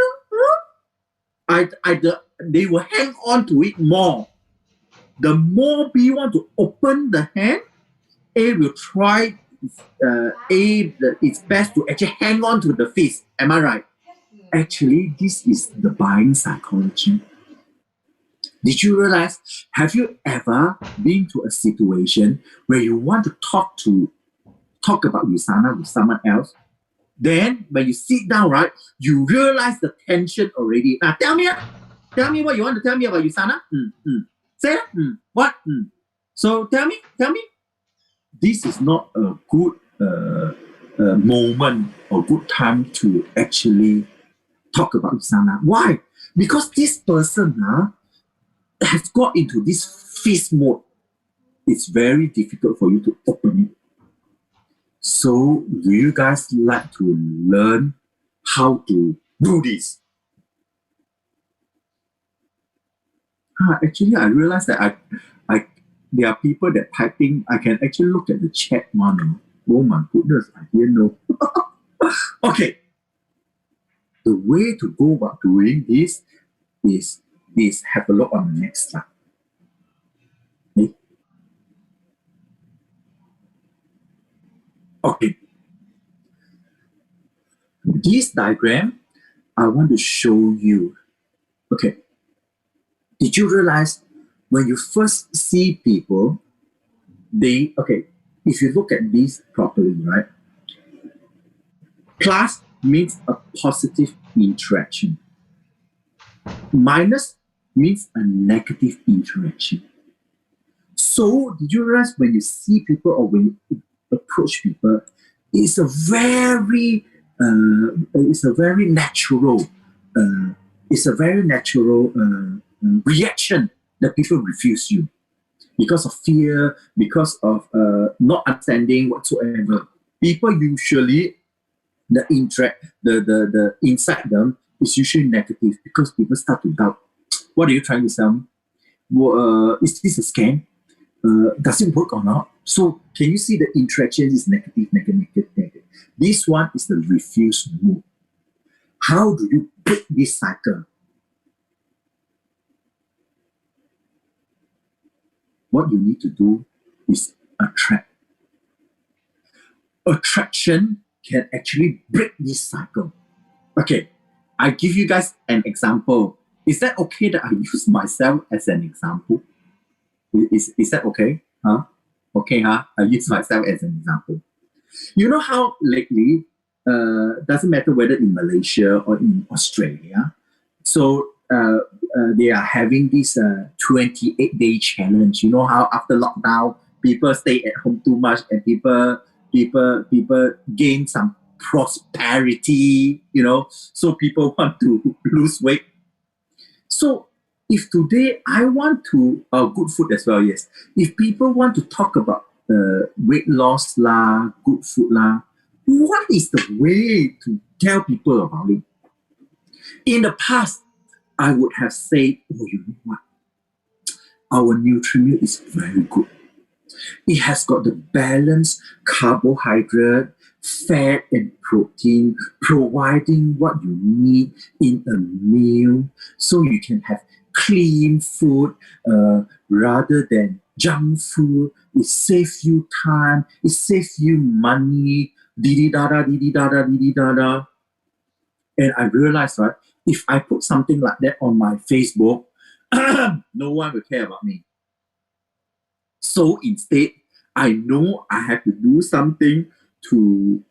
[SPEAKER 2] They will hang on to it more. The more B want to open the hand, A will try its best to actually hang on to the fist. Am I right? Actually, this is the buying psychology. Did you realize? Have you ever been to a situation where you want to talk about USANA with someone else? Then when you sit down, right, you realize the tension already. Now tell me what you want to tell me about USANA. Say what? So tell me. This is not a good moment or good time to actually talk about USANA. Why? Because this person has got into this fist mode. It's very difficult for you to open it. So, do you guys like to learn how to do this? Actually, I realized that there are people that typing. I can actually look at the chat one. Oh my goodness, I didn't know. Okay. The way to go about doing this is have a look on the next slide. Okay. This diagram, I want to show you. Okay. Did you realize when you first see people, if you look at these properly, right? Plus means a positive interaction. Minus means a negative interaction. So did you realize when you see people or when you approach people, it's a very natural reaction that people refuse you because of fear, because of not understanding whatsoever. People usually the inside them is usually negative because people start to doubt. What are you trying to sell me? Is this a scam? Does it work or not? So can you see the interaction is negative. This one is the refuse mood. How do you break this cycle? What you need to do is attract. Attraction can actually break this cycle. Okay, I give you guys an example. Is that okay that I use myself as an example? Is that okay? Okay, I use myself as an example. You know how lately, doesn't matter whether in Malaysia or in Australia, so they are having this 28-day challenge. You know how after lockdown, people stay at home too much and people gain some prosperity, so people want to lose weight. So if today I want to, good food as well, yes. If people want to talk about weight loss lah, good food lah, what is the way to tell people about it? In the past, I would have said, oh, you know what? Our Nutrimilk is very good. It has got the balanced carbohydrate, fat, and protein, providing what you need in a meal so you can have clean food rather than junk food. It saves you time, it saves you money, didi-da-da, didi-da-da, didi-da-da. And I realized, right, if I put something like that on my Facebook, no one will care about me. So instead, I know I have to do something to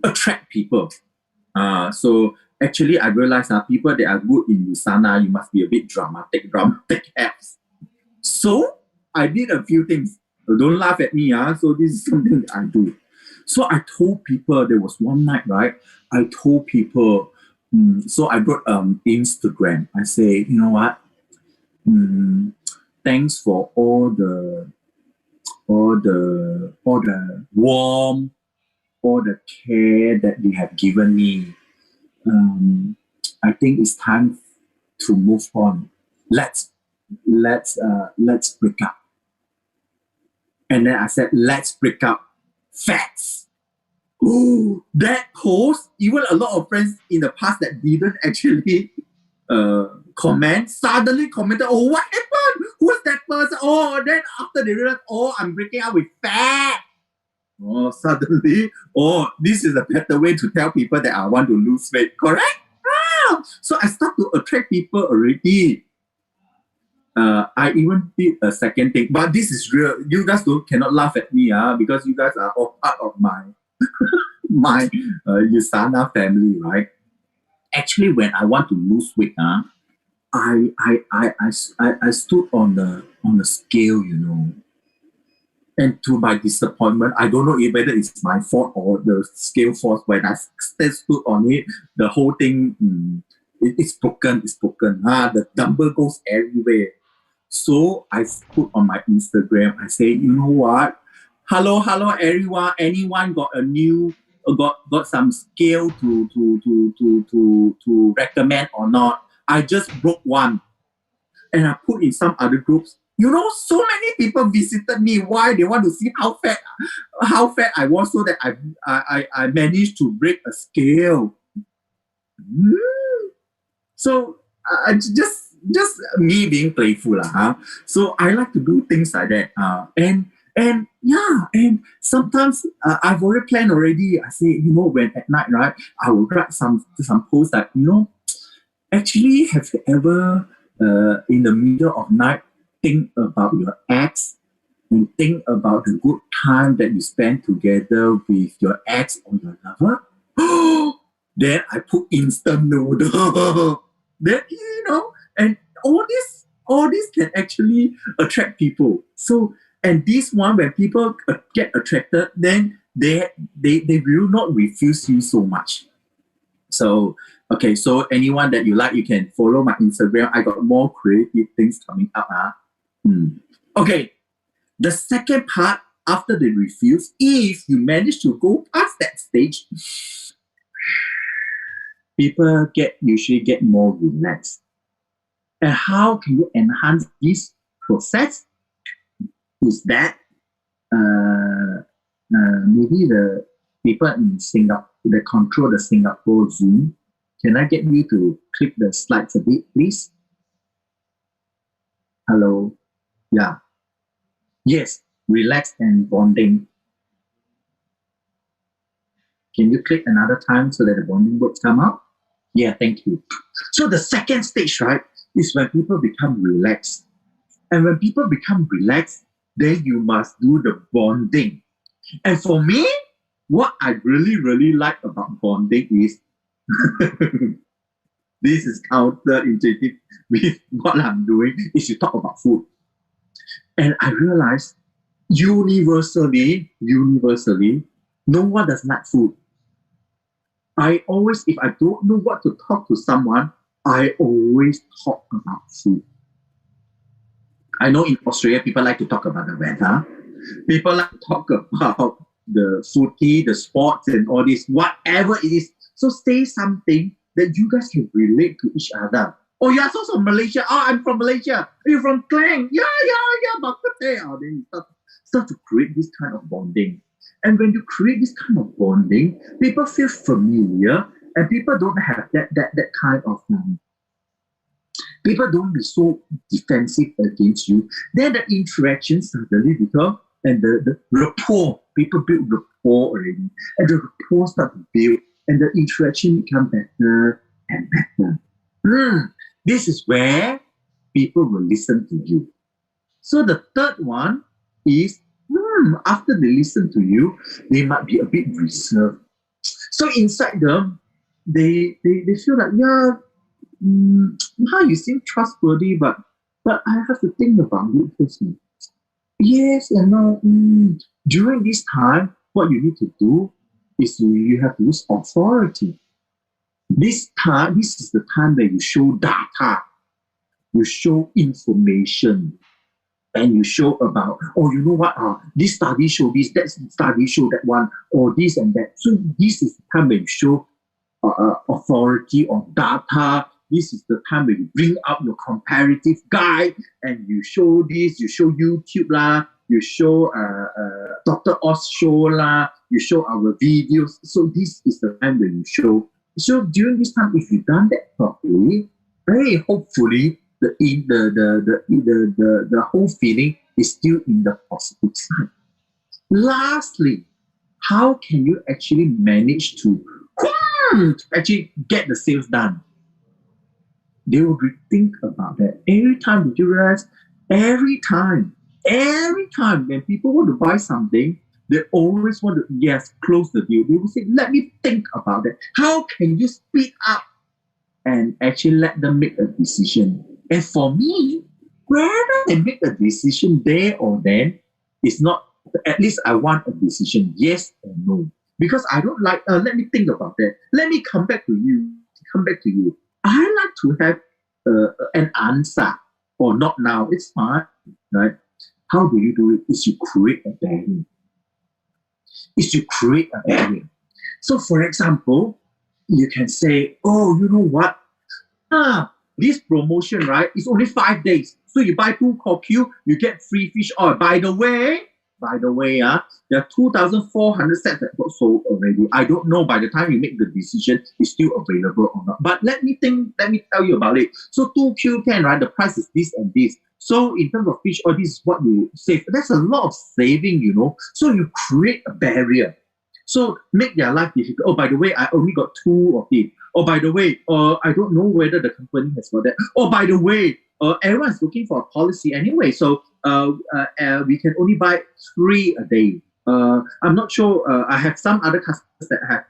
[SPEAKER 2] attract people. So actually, I realized people that are good in Lusana, you must be a bit dramatic apps. So I did a few things. Don't laugh at me. So this is something that I do. So I told people, there was one night, right? I told people, so I wrote Instagram. I say, you know what? Thanks for all the warmth, all the care that you have given me. I think it's time to move on. Let's break up. And then I said, let's break up fast. Oh, that post, even a lot of friends in the past that didn't actually comment, suddenly commented, oh, what happened? Who's that person? Oh, then after they realized, oh, I'm breaking up with fat. Oh, suddenly, oh, this is a better way to tell people that I want to lose weight, correct? So I start to attract people already. I even did a second thing, but this is real. You guys cannot laugh at me, because you guys are all part of my Usana family, right? Actually, when I want to lose weight, I stood on the scale, and to my disappointment, I don't know whether it's my fault or the scale fault. When I stood on it, the whole thing it's broken. It's broken. The number goes everywhere. So I put on my Instagram. I say, you know what? Hello, everyone. Anyone got a new got some scale to recommend or not? I just broke one, and I put in some other groups. So many people visited me. Why? They want to see how fat I was, so that I managed to break a scale. So just me being playful, So I like to do things like that. And sometimes I've already planned already. I say, when at night, right, I will write some posts that, actually, have you ever in the middle of night think about your ex and think about the good time that you spend together with your ex or your lover? Then I put instant noodle. Then and all this can actually attract people. So, and this one, when people get attracted, then they will not refuse you so much. So, okay, so anyone that you like, you can follow my Instagram. I got more creative things coming up. Okay, the second part, after they refuse, if you manage to go past that stage, people usually get more relaxed. And how can you enhance this process? Is that maybe the people in Singapore that control the Singapore Zoom, can I get you to click the slides a bit, please? Hello. Yeah. Yes, relax and bonding. Can you click another time so that the bonding words come out? Yeah, thank you. So the second stage, right, is when people become relaxed. And when people become relaxed, then you must do the bonding. And for me, what I really, really like about bonding is This is counterintuitive with what I'm doing is you talk about food. And I realized universally, no one does like food. I always, if I don't know what to talk to someone, I always talk about food. I know in Australia, people like to talk about the weather. People like to talk about the footy, the sports, and all this, whatever it is. So say something that you guys can relate to each other. Oh, you're also from Malaysia. Oh, I'm from Malaysia. Are you from Kheng? Yeah. Oh, then you start to create this kind of bonding. And when you create this kind of bonding, people feel familiar, and people don't have that kind of people don't be so defensive against you. Then the interaction suddenly become, and the rapport, people build rapport already, and the rapport start to build, and the interaction become better and better. This is where people will listen to you. So the third one is, after they listen to you, they might be a bit reserved. So inside them, they feel like, you seem trustworthy, but I have to think about it first. Yes and no. During this time, what you need to do is you have to use authority. This is the time that you show data, you show information, and you show about, oh, you know what, this study show this, that study show that one, or this and that. So this is the time when you show authority on data. This is the time when you bring up your comparative guide, and you show this, you show YouTube lah, you show Dr. Oz show lah, you show our videos. So this is the time when you show. So during this time, if you've done that properly, hey, hopefully the whole feeling is still in the positive side. Lastly, how can you actually manage to actually get the sales done? They will think about that. Every time, did you realize? Every time when people want to buy something, they always want to, close the deal. They will say, let me think about that. How can you speed up and actually let them make a decision? And for me, whether they make a decision there or then, it's not, at least I want a decision, yes or no. Because I don't like, let me think about that. Let me come back to you. I like to have an answer, or not now, it's fine, right? How do you do it? Is you create a barrier. So for example, you can say, oh, you know what? This promotion, right, is only 5 days. So you buy 2 Kokyu, you get free fish oil. By the way, there are 2,400 sets that got sold already. I don't know by the time you make the decision, it's still available or not. But let me tell you about it. So 2Q can, right, the price is this and this. So in terms of fish oil, this is what you save. That's a lot of saving, you know. So you create a barrier. So make their life difficult. Oh, by the way, I only got 2 of it. Oh, by the way, I don't know whether the company has got that. Oh, by the way, everyone's looking for a policy anyway. So we can only buy 3 a day. I'm not sure. I have some other customers that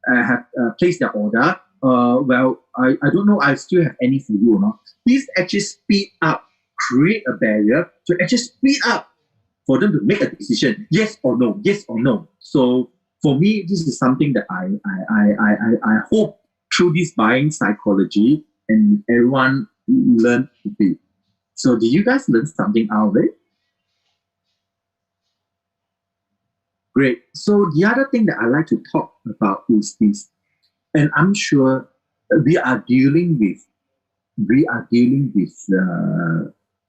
[SPEAKER 2] have placed their order. I don't know. I still have any for you or not. This actually speed up, create a barrier to actually speed up for them to make a decision. Yes or no. Yes or no. So for me, this is something that I hope through this buying psychology and everyone learn to be. So did you guys learn something out of it? Great. So the other thing that I like to talk about is this, and I'm sure we are dealing with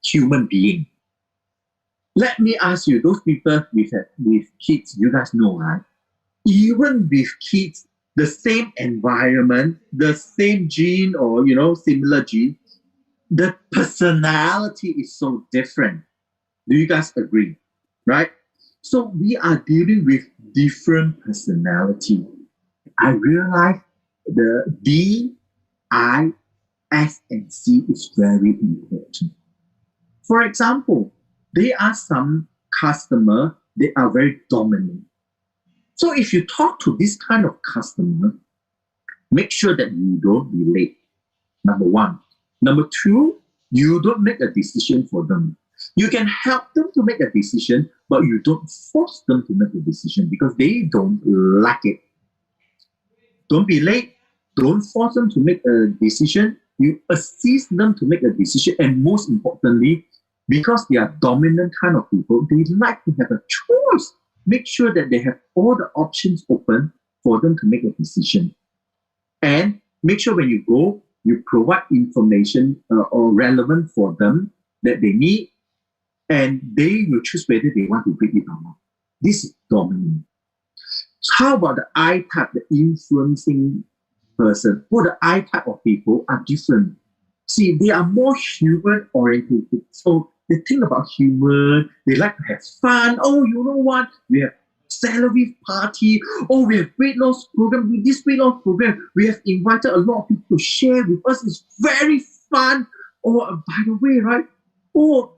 [SPEAKER 2] human being. Let me ask you, those people with kids, you guys know, right? Even with kids, the same environment, the same gene, or similar gene, the personality is so different. Do you guys agree? Right? So we are dealing with different personality. I realize the D, I, S, and C is very important. For example, there are some customer, they are very dominant. So if you talk to this kind of customer, make sure that you don't be late. Number one. Number two, you don't make a decision for them. You can help them to make a decision, but you don't force them to make a decision because they don't like it. Don't be late. Don't force them to make a decision. You assist them to make a decision. And most importantly, because they are dominant kind of people, they like to have a choice. Make sure that they have all the options open for them to make a decision. And make sure when you go, you provide information or relevant for them that they need, and they will choose whether they want to read it or not. This is dominant. How about the I type, the influencing person? Well, the I type of people are different. See, they are more human oriented. So they think about human. They like to have fun. Oh, you know what? We have salary party. Oh, we have weight loss program. With this weight loss program, we have invited a lot of people to share with us. It's very fun. Oh, by the way, right? Oh,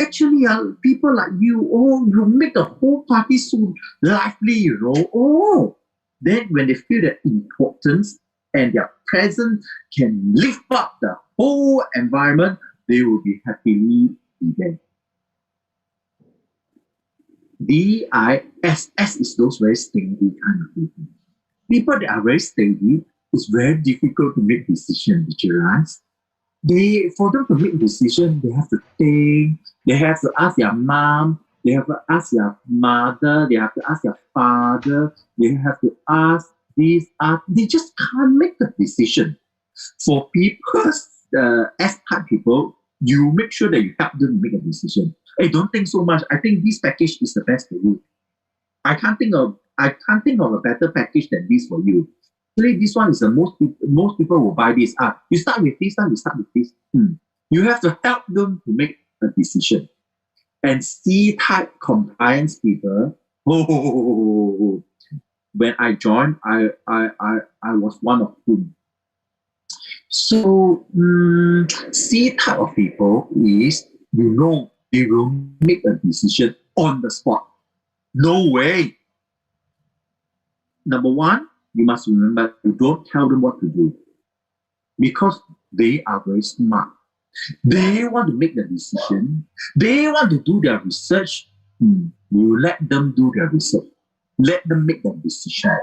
[SPEAKER 2] actually, people like you, oh, you make the whole party so lively, you know. Oh, then when they feel that importance and their presence can lift up the whole environment, they will be happily be there. DISS is those very stingy kind of people. People that are very stingy, it's very difficult to make decisions, did you realize? For them to make decision, they have to think, they have to ask their mom, they have to ask their mother, they have to ask their father, they have to ask this, they just can't make the decision. For people, S-type people, you make sure that you help them make a decision. Hey, don't think so much. I think this package is the best for you. I can't think of a better package than this for you. Actually, this one is the most people will buy this. You start with this, you start with this. You have to help them to make a decision. And C-type compliance people, when I joined, I was one of them. So C-type of people is, they will make a decision on the spot. No way. Number one, you must remember, you don't tell them what to do because they are very smart. They want to make the decision. They want to do their research. You let them do their research. Let them make the decision.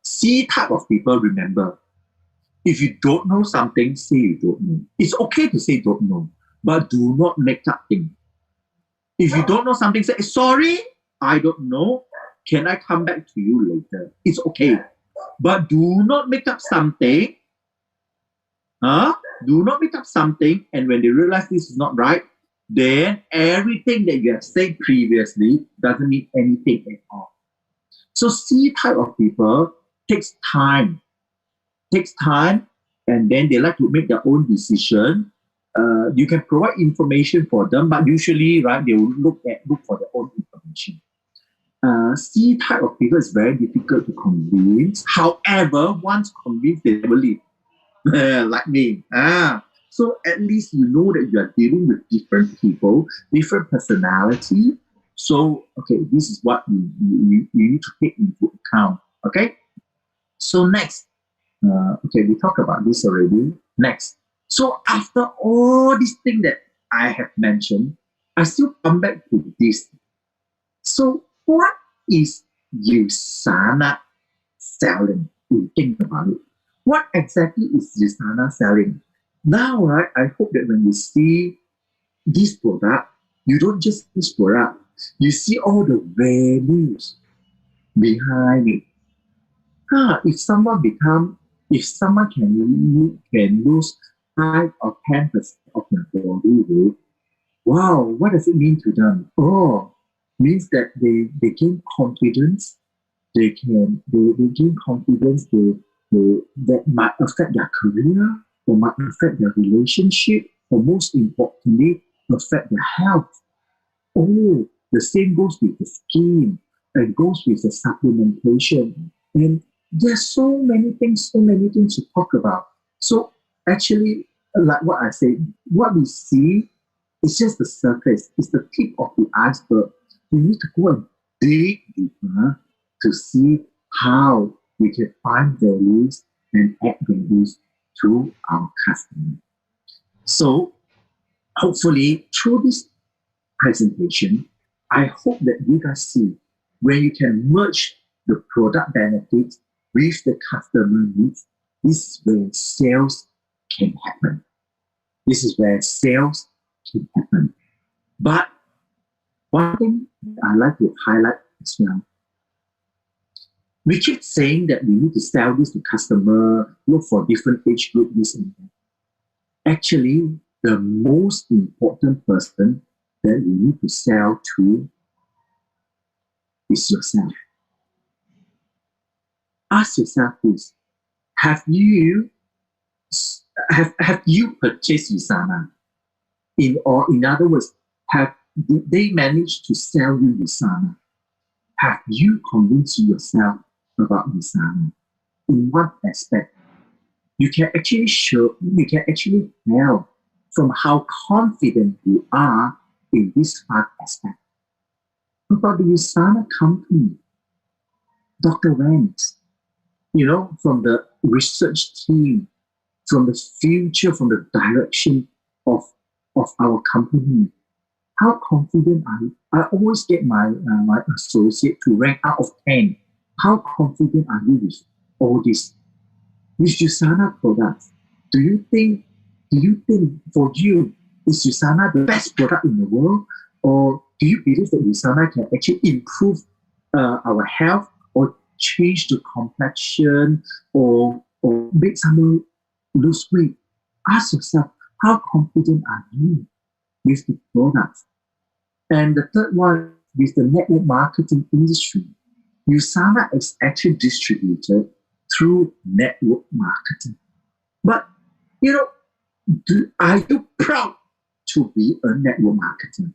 [SPEAKER 2] C type of people, remember, if you don't know something, say you don't know. It's okay to say don't know, but do not make up things. If you don't know something, say, sorry, I don't know. Can I come back to you later? It's okay. But do not make up something. Do not make up something. And when they realize this is not right, then everything that you have said previously doesn't mean anything at all. So C type of people takes time. And then they like to make their own decision. You can provide information for them, but usually, right, they will look for their own information. C type of people is very difficult to convince. However, once convinced, they never leave. Like me. So at least you know that you are dealing with different people, different personality. So, okay, this is what you need to take into account. Okay? So next, okay, we talked about this already. Next. So after all these things that I have mentioned, I still come back to this. So what is Usana selling? You think about it. What exactly is Usana selling? Now, right, I hope that when you see this product, you don't just see this product, you see all the values behind it. If someone can lose 5 or 10% of their body weight, wow, what does it mean to them? Oh, means that they gain confidence. They gain confidence that might affect their career, or might affect their relationship, or most importantly, affect their health. Oh, the same goes with the skin, and goes with the supplementation. And there's so many things to talk about. So actually, like what I said, what we see is just the surface. It's the tip of the iceberg. We need to go and dig deeper to see how we can find values and add values to our customer. So hopefully through this presentation, I hope that you guys see where you can merge the product benefits with the customer needs. This is where sales can happen. This is where sales can happen. But one thing I like to highlight as well, we keep saying that we need to sell this to customer, look for different age group, this and that. Actually, the most important person that you need to sell to is yourself. Ask yourself this: Have you purchased Usana? In other words, did they manage to sell you Usana? Have you convinced yourself about Usana? In what aspect? You can actually tell from how confident you are in this five aspect. About the Usana company, Dr. Vance, from the research team, from the future, from the direction of our company. How confident are you? I always get my associate to rank out of 10. How confident are you with all this? With Usana products, do you think for you, is Usana the best product in the world? Or do you believe that Usana can actually improve our health or change the complexion or make someone lose weight? Ask yourself, how confident are you with the products? And the third one, with the network marketing industry, Usana is actually distributed through network marketing. But, are you proud to be a network marketer?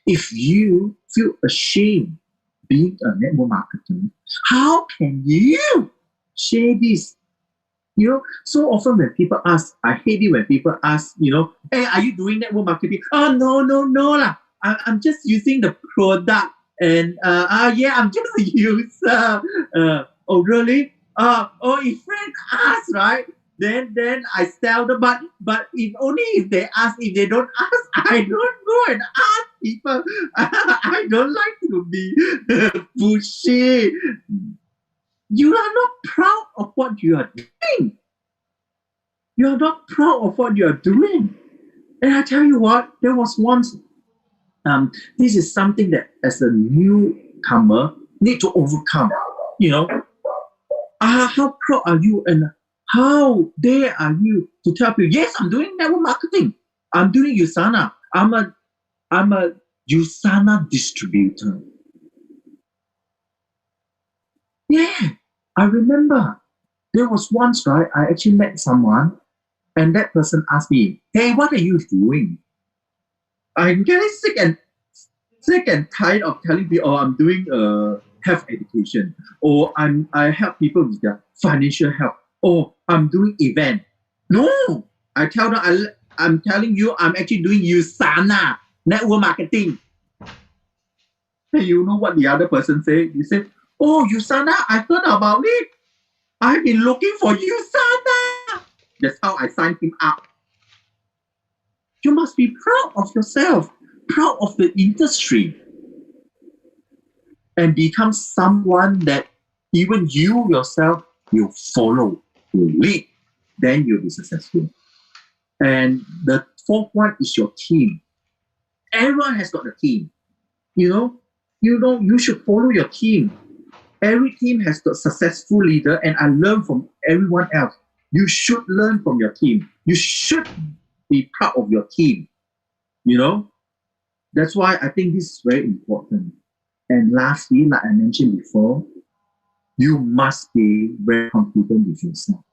[SPEAKER 2] If you feel ashamed being a network marketer, how can you share this? So often when people ask, I hate it when people ask, hey, are you doing network marketing? Oh, no lah. I'm just using the product. And yeah, I'm just a user. Oh, really? If friends ask, right? Then I sell them. But if they ask, if they don't ask, I don't go and ask people. I don't like to be pushy. You are not proud of what you are doing. You are not proud of what you are doing. And I tell you what, there was once, this is something that as a newcomer need to overcome. How proud are you and how dare are you to tell people, yes, I'm doing network marketing. I'm doing Usana. I'm a Usana distributor. Yeah, I remember there was once, right, I actually met someone and that person asked me, hey, what are you doing? I'm getting sick and tired of telling people, I'm doing health education, or I help people with their financial help, or I'm doing event. No, I tell them I'm telling you I'm actually doing Usana network marketing. Hey, you know what the other person said? He said, oh, Usana, I heard about it. I've been looking for Usana. That's how I signed him up. You must be proud of yourself, proud of the industry, and become someone that even you yourself will follow, will lead. Then you'll be successful. And the fourth one is your team. Everyone has got a team. You should follow your team. Every team has got a successful leader, and I learn from everyone else. You should learn from your team. You should be proud of your team. That's why I think this is very important. And lastly, like I mentioned before, you must be very confident with yourself.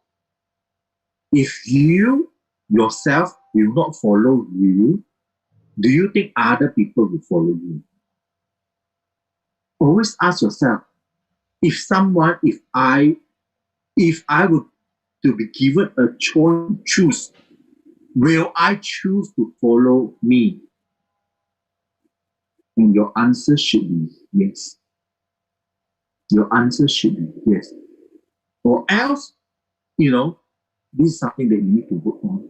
[SPEAKER 2] If you yourself will not follow you, do you think other people will follow you? Always ask yourself, if I were to be given a choice to choose, will I choose to follow me? And your answer should be yes. Your answer should be yes. Or else, this is something that you need to work on.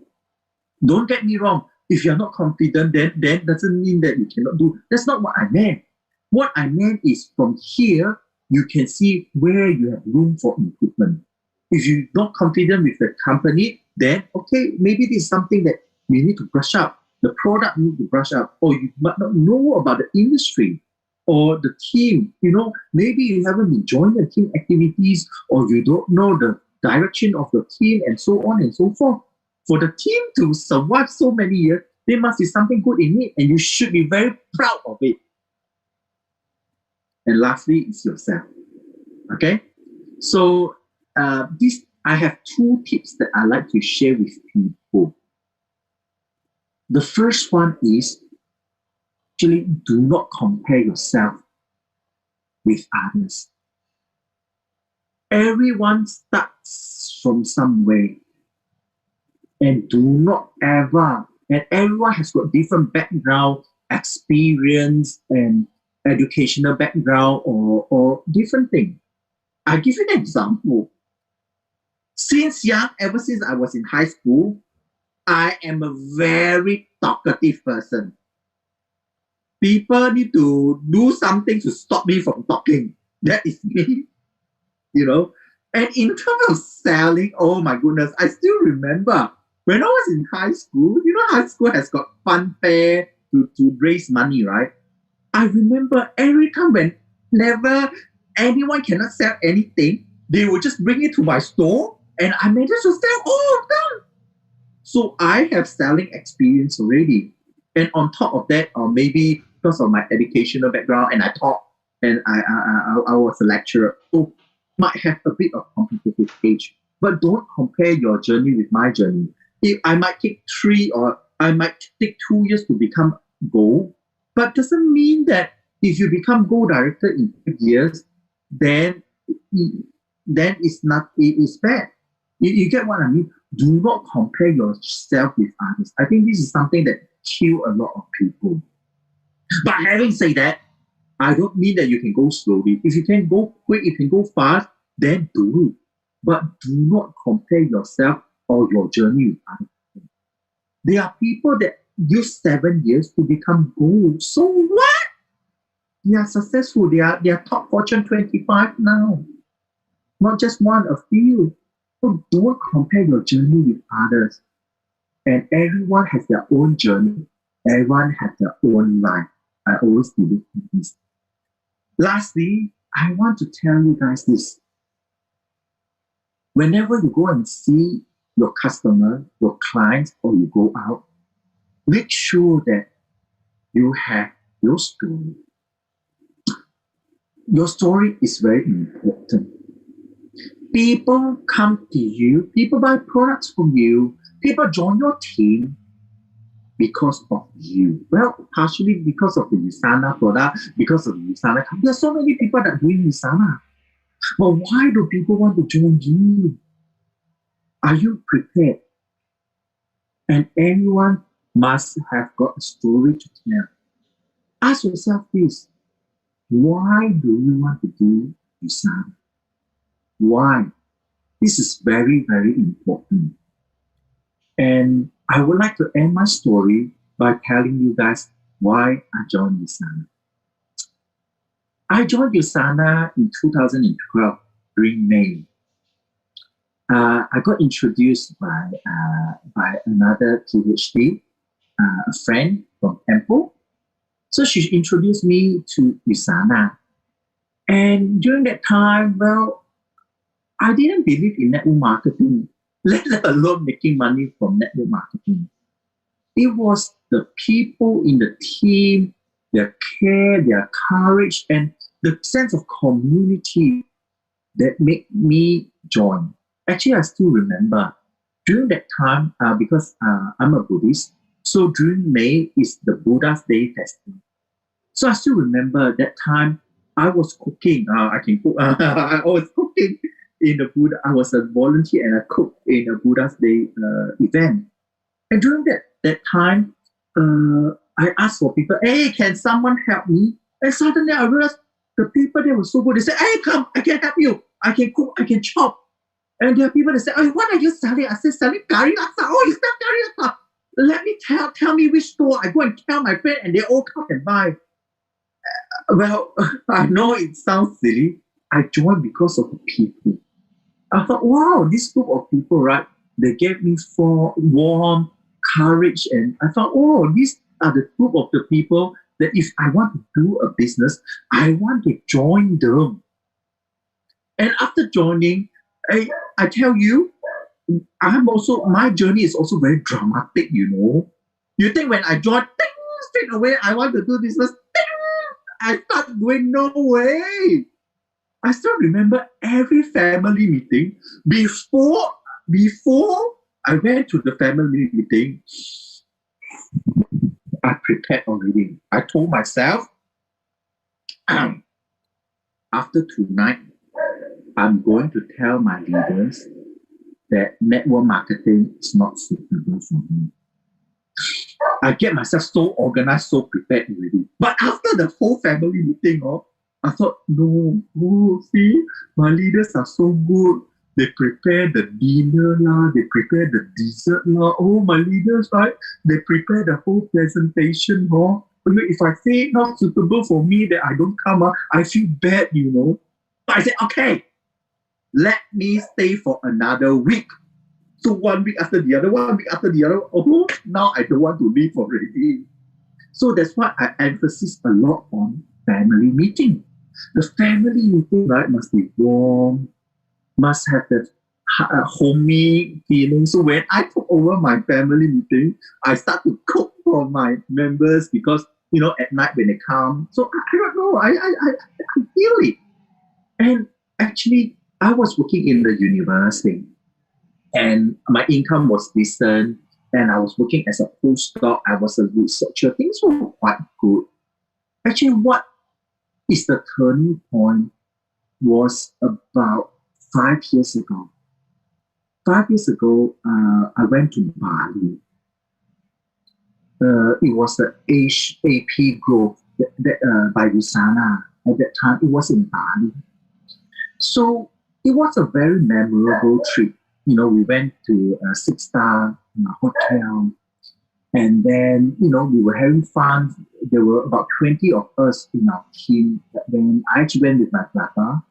[SPEAKER 2] Don't get me wrong. If you're not confident, then doesn't mean that you cannot do. That's not what I meant. What I meant is from here, you can see where you have room for improvement. If you're not confident with the company, then okay, maybe this is something that you need to brush up. The product need to brush up, or you might not know about the industry or the team. Maybe you haven't been joining the team activities, or you don't know the direction of the team, and so on and so forth. For the team to survive so many years, there must be something good in it, and you should be very proud of it. And lastly, it's yourself. Okay? So I have 2 tips that I like to share with people. The first one is actually do not compare yourself with others. Everyone starts from somewhere. And do not ever, and everyone has got different background, experience, and educational background, or different thing. I'll give you an example. Since young, ever since I was in high school, I am a very talkative person. People need to do something to stop me from talking. That is me, And in terms of selling, oh my goodness, I still remember when I was in high school, high school has got fun fair to raise money, right? I remember every time whenever anyone cannot sell anything, they would just bring it to my store and I managed to sell all of them. So I have selling experience already. And on top of that, or maybe because of my educational background and I taught and I was a lecturer, so might have a bit of competitive edge. But don't compare your journey with my journey. If I might take 3 or I might take 2 years to become gold, but doesn't mean that if you become gold director in 2 years, then it's not, it is bad. You get what I mean? Do not compare yourself with others. I think this is something that kills a lot of people. But having said that, I don't mean that you can go slowly. If you can go quick, you can go fast, then do it. But do not compare yourself or your journey with other people. There are people that use 7 years to become gold. So what? They are successful. They are top Fortune 25 now. Not just one, a few. So don't compare your journey with others. And everyone has their own journey. Everyone has their own life. I always believe in this. Lastly, I want to tell you guys this. Whenever you go and see your customer, your clients, or you go out, make sure that you have your story. Your story is very important. People come to you, people buy products from you, people join your team because of you. Well, partially because of the USANA product, because of the USANA company. There are so many people that are doing USANA. But why do people want to join you? Are you prepared? And everyone must have got a story to tell. Ask yourself this. Why do you want to do USANA? Why? This is very, very important. And I would like to end my story by telling you guys why I joined USANA. I joined USANA in 2012 during May. I got introduced by another PhD, a friend from Temple. So she introduced me to USANA. And during that time, well, I didn't believe in network marketing, let alone making money from network marketing. It was the people in the team, their care, their courage, and the sense of community that made me join. Actually, I still remember during that time, because I'm a Buddhist, so during May is the Buddha's Day festival. So I still remember that time I was cooking. I can cook. I was cooking in the Buddha. I was a volunteer and I cooked in a Buddha's Day event. And during that time, I asked for people, hey, can someone help me? And suddenly I realized the people there were so good. They said, hey, come, I can help you. I can cook, I can chop. And there are people that say, oh, what are you selling? I said, selling curry laksa. Oh, you sell curry laksa. Let me tell me which store. I go and tell my friend and they all come and buy. Well, I know it sounds silly. I joined because of the people. I thought, wow, this group of people, right? They gave me warm courage. And I thought, oh, these are the group of the people that if I want to do a business, I want to join them. And after joining, I tell you, my journey is also very dramatic, you know. You think when I joined, ding, straight away, I want to do business, ding, I start doing no way. I still remember every family meeting before I went to the family meeting. I prepared already. I told myself, after tonight, I'm going to tell my leaders that network marketing is not suitable for me. I get myself so organized, so prepared already. But after the whole family meeting, I thought, no, see, my leaders are so good. They prepare the dinner, they prepare the dessert. Oh, my leaders, right? They prepare the whole presentation. If I say not suitable for me, that I don't come, I feel bad, you know. But I said, okay, let me stay for another week. So 1 week after the other, 1 week after the other. Oh, now I don't want to leave already. So that's why I emphasize a lot on family meeting. The family meeting, right, must be warm, must have that homey feeling. So when I took over my family meeting, I start to cook for my members because, you know, at night when they come. So I don't know, I feel it. And actually, I was working in the university and my income was decent and I was working as a postdoc. I was a researcher. Things were quite good. Actually, what is the turning point was about 5 years ago. 5 years ago, I went to Bali. It was the AP growth by Rusana. At that time, it was in Bali. So it was a very memorable trip. You know, we went to a 6-star hotel, and then, you know, we were having fun. There were about 20 of us in our team. Then I actually went with my brother,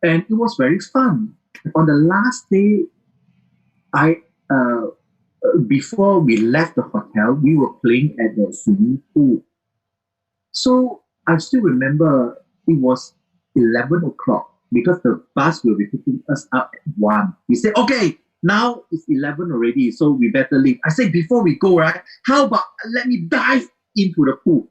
[SPEAKER 2] and it was very fun. On the last day, before we left the hotel, we were playing at the swimming pool. So I still remember it was 11 o'clock because the bus will be picking us up at 1. We said, okay, now it's 11 already, so we better leave. I said, before we go, right, how about let me dive into the pool?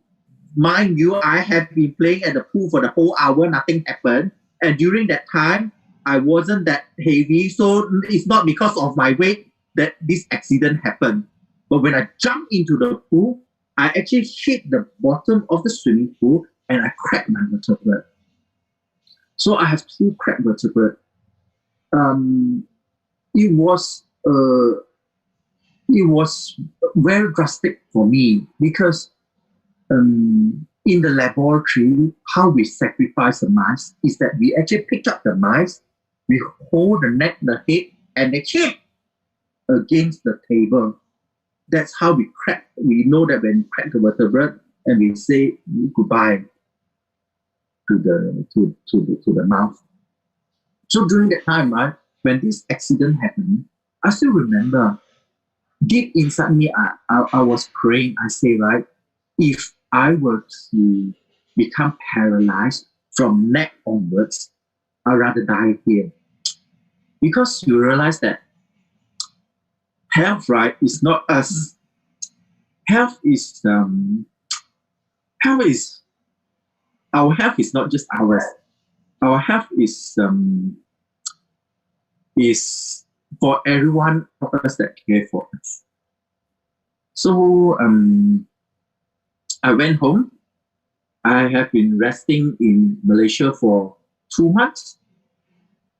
[SPEAKER 2] Mind you, I have been playing at the pool for the whole hour, nothing happened. And during that time, I wasn't that heavy, so it's not because of my weight that this accident happened. But when I jumped into the pool, I actually hit the bottom of the swimming pool and I cracked my vertebrae. So I have 2 cracked vertebrae. It was very drastic for me because in the laboratory, how we sacrifice the mice is that we actually pick up the mice, we hold the neck, the head, and they hit against the table. That's how we crack. We know that when we crack the vertebrae and we say goodbye to the mouth. So during that time, right, when this accident happened, I still remember deep inside me, I was praying. I say, right, if I were to become paralyzed from neck onwards, I'd rather die here. Because you realize that health, right, is not us. Health is our health is not just ours. Our health is for everyone of us that care for us. So I went home. I have been resting in Malaysia for 2 months.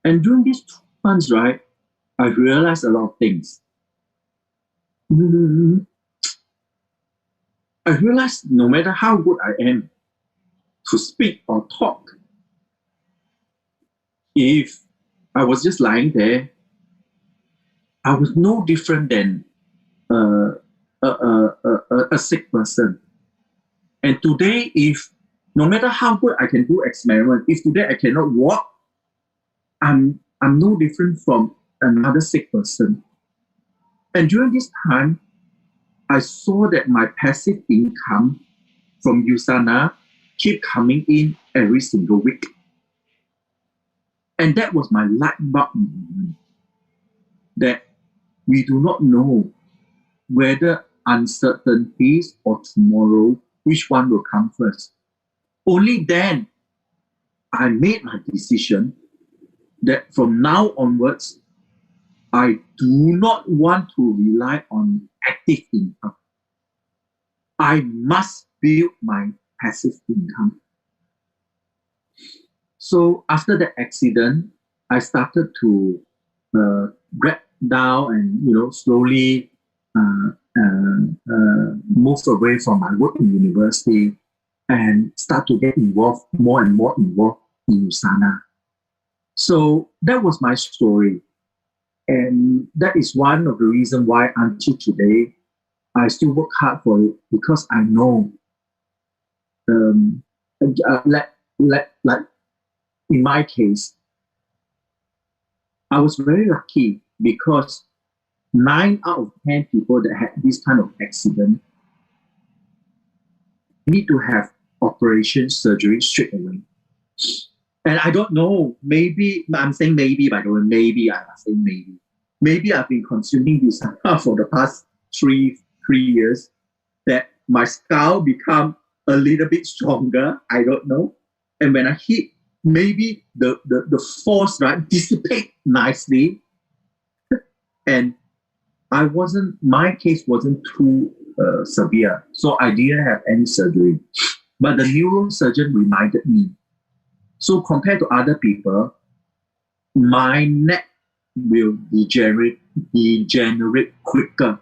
[SPEAKER 2] And during these 2 months, right, I realized a lot of things. I realized no matter how good I am to speak or talk, if I was just lying there. I was no different than a sick person. And today, if no matter how good I can do experiment, if today I cannot walk, I'm no different from another sick person. And during this time, I saw that my passive income from USANA keep coming in every single week. And that was my light bulb moment, that we do not know whether uncertainties or tomorrow, which one will come first. Only then I made my decision that from now onwards, I do not want to rely on active income. I must build my passive income. So after the accident, I started to break down and slowly move away from my work in university and start to get involved, more and more involved in USANA. So that was my story. And that is one of the reasons why until today, I still work hard for it, because I know, like in my case, I was very lucky because 9 out of 10 people that had this kind of accident need to have operation surgery straight away. And I don't know, maybe, I'm saying maybe, by the way, maybe I'm saying maybe. Maybe I've been consuming this for the past three years, that my skull become a little bit stronger. I don't know. And when I hit, maybe the force, right, dissipate nicely. And my case wasn't too severe. So I didn't have any surgery. But the neurosurgeon reminded me, so compared to other people, my neck will degenerate quicker.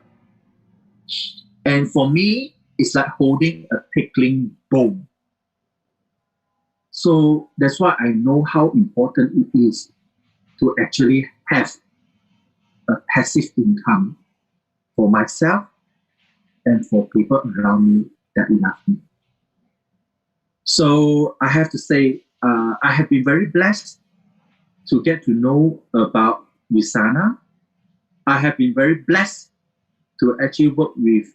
[SPEAKER 2] And for me, it's like holding a tickling bone. So that's why I know how important it is to actually have a passive income for myself and for people around me that love me. So I have to say, I have been very blessed to get to know about USANA. I have been very blessed to actually work with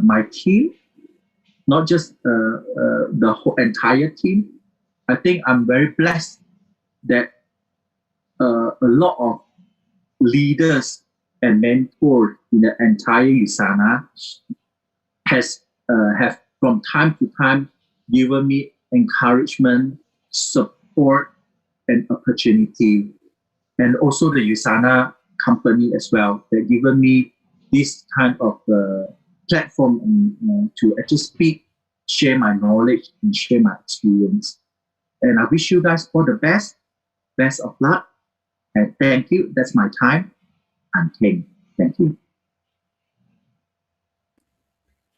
[SPEAKER 2] my team, not just the whole entire team. I think I'm very blessed that a lot of leaders and mentors in the entire USANA have from time to time given me encouragement, support, and opportunity. And also the USANA company as well, that given me this kind of platform to actually speak, share my knowledge, and share my experience. And I wish you guys all the best of luck, and thank you. That's my time. I'm Kheng. Thank you.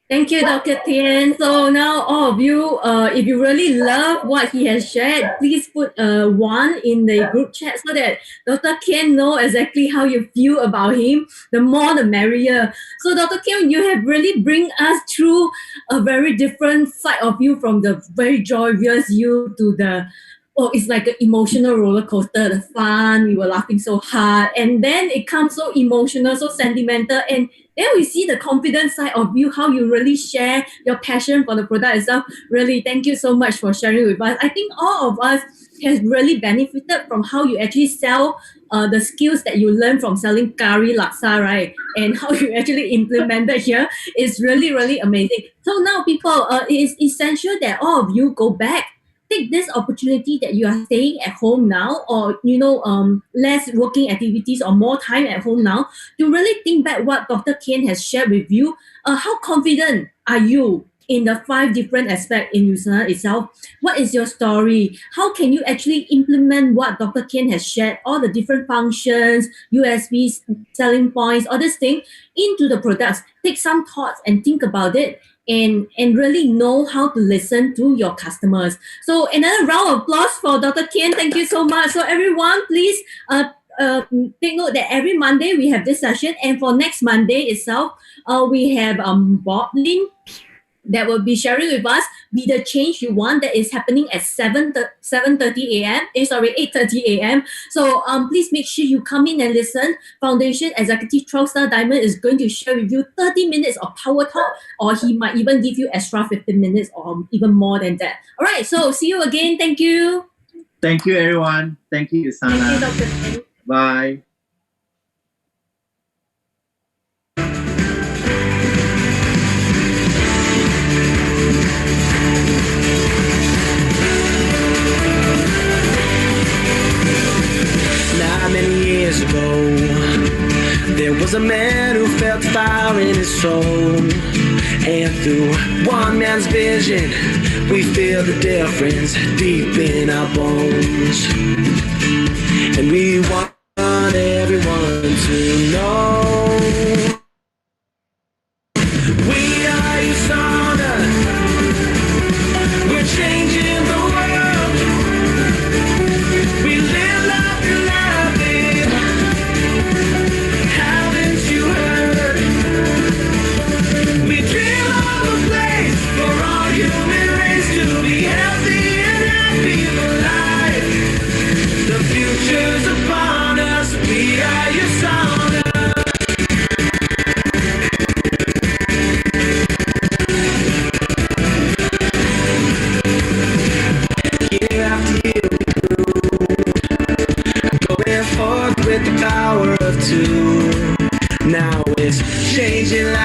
[SPEAKER 1] Thank you, Dr. Tian. So now all of you, if you really love what he has shared, please put one in the group chat so that Dr. Tian know exactly how you feel about him. The more, the merrier. So Dr. Tian, you have really bring us through a very different side of you, from the very joyous you to the, oh, it's like an emotional roller coaster, the fun, we were laughing so hard. And then it comes so emotional, so sentimental. And then we see the confident side of you, how you really share your passion for the product itself. Really, thank you so much for sharing with us. I think all of us has really benefited from how you actually sell the skills that you learned from selling curry laksa, right? And how you actually implemented here is really, really amazing. So now, people, it is essential that all of you go back, take this opportunity that you are staying at home now, or less working activities or more time at home now, to really think back what Dr. Tian has shared with you. How confident are you in the 5 different aspects in USANA itself? What is your story? How can you actually implement what Dr. Tian has shared, all the different functions, USPs, selling points, all these things into the products? Take some thoughts and think about it. and really know how to listen to your customers. So another round of applause for Dr. Tian. Thank you so much. So everyone, please take note that every Monday we have this session, and for next Monday itself, we have Bob Lin that will be sharing with us be the change you want that is happening at 7:30 a.m. Sorry, 8:30 a.m. So please make sure you come in and listen. Foundation Executive 12-star Diamond is going to share with you 30 minutes of power talk, or he might even give you extra 15 minutes or even more than that. All right, so see you again. Thank you.
[SPEAKER 2] Thank you, everyone. Thank you, Sana.
[SPEAKER 1] Thank you, Dr. Chen.
[SPEAKER 2] Bye.
[SPEAKER 3] Not many years ago, there was a man who felt fire in his soul. And through one man's vision, we feel the difference deep in our bones. And we want everyone to know we are USANA. We're changing the world. We live life and love it. Haven't you heard? We dream of a place for all human race to be healthy and happy for life. The future's upon us. We are USANA. Year after year we grew, going forth with the power of two. Now it's changing lives.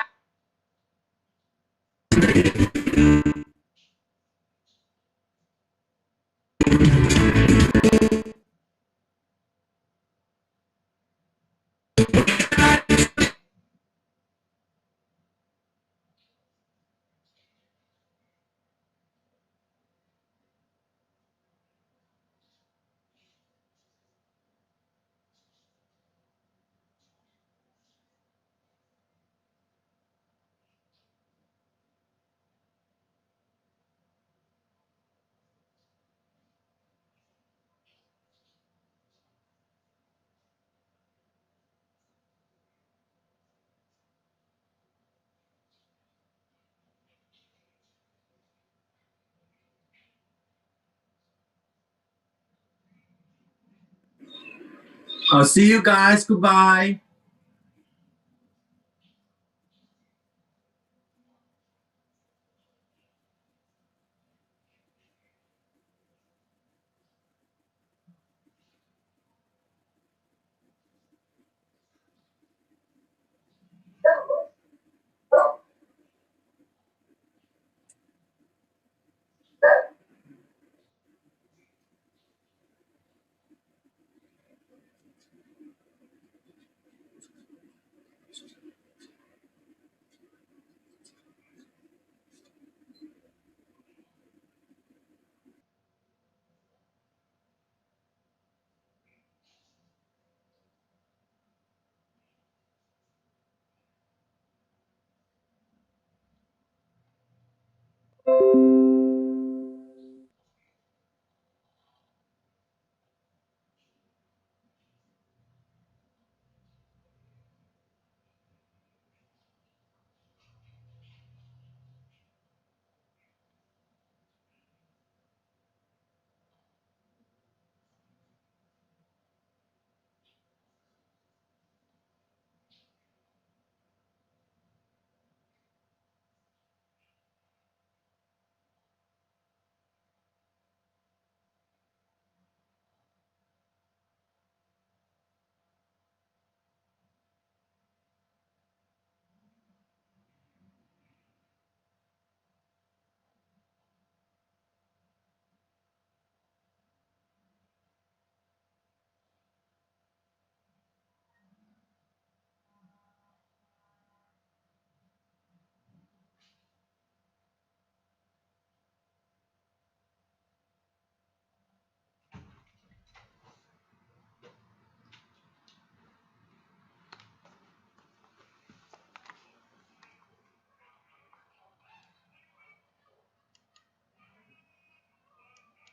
[SPEAKER 2] I'll see you guys. Goodbye.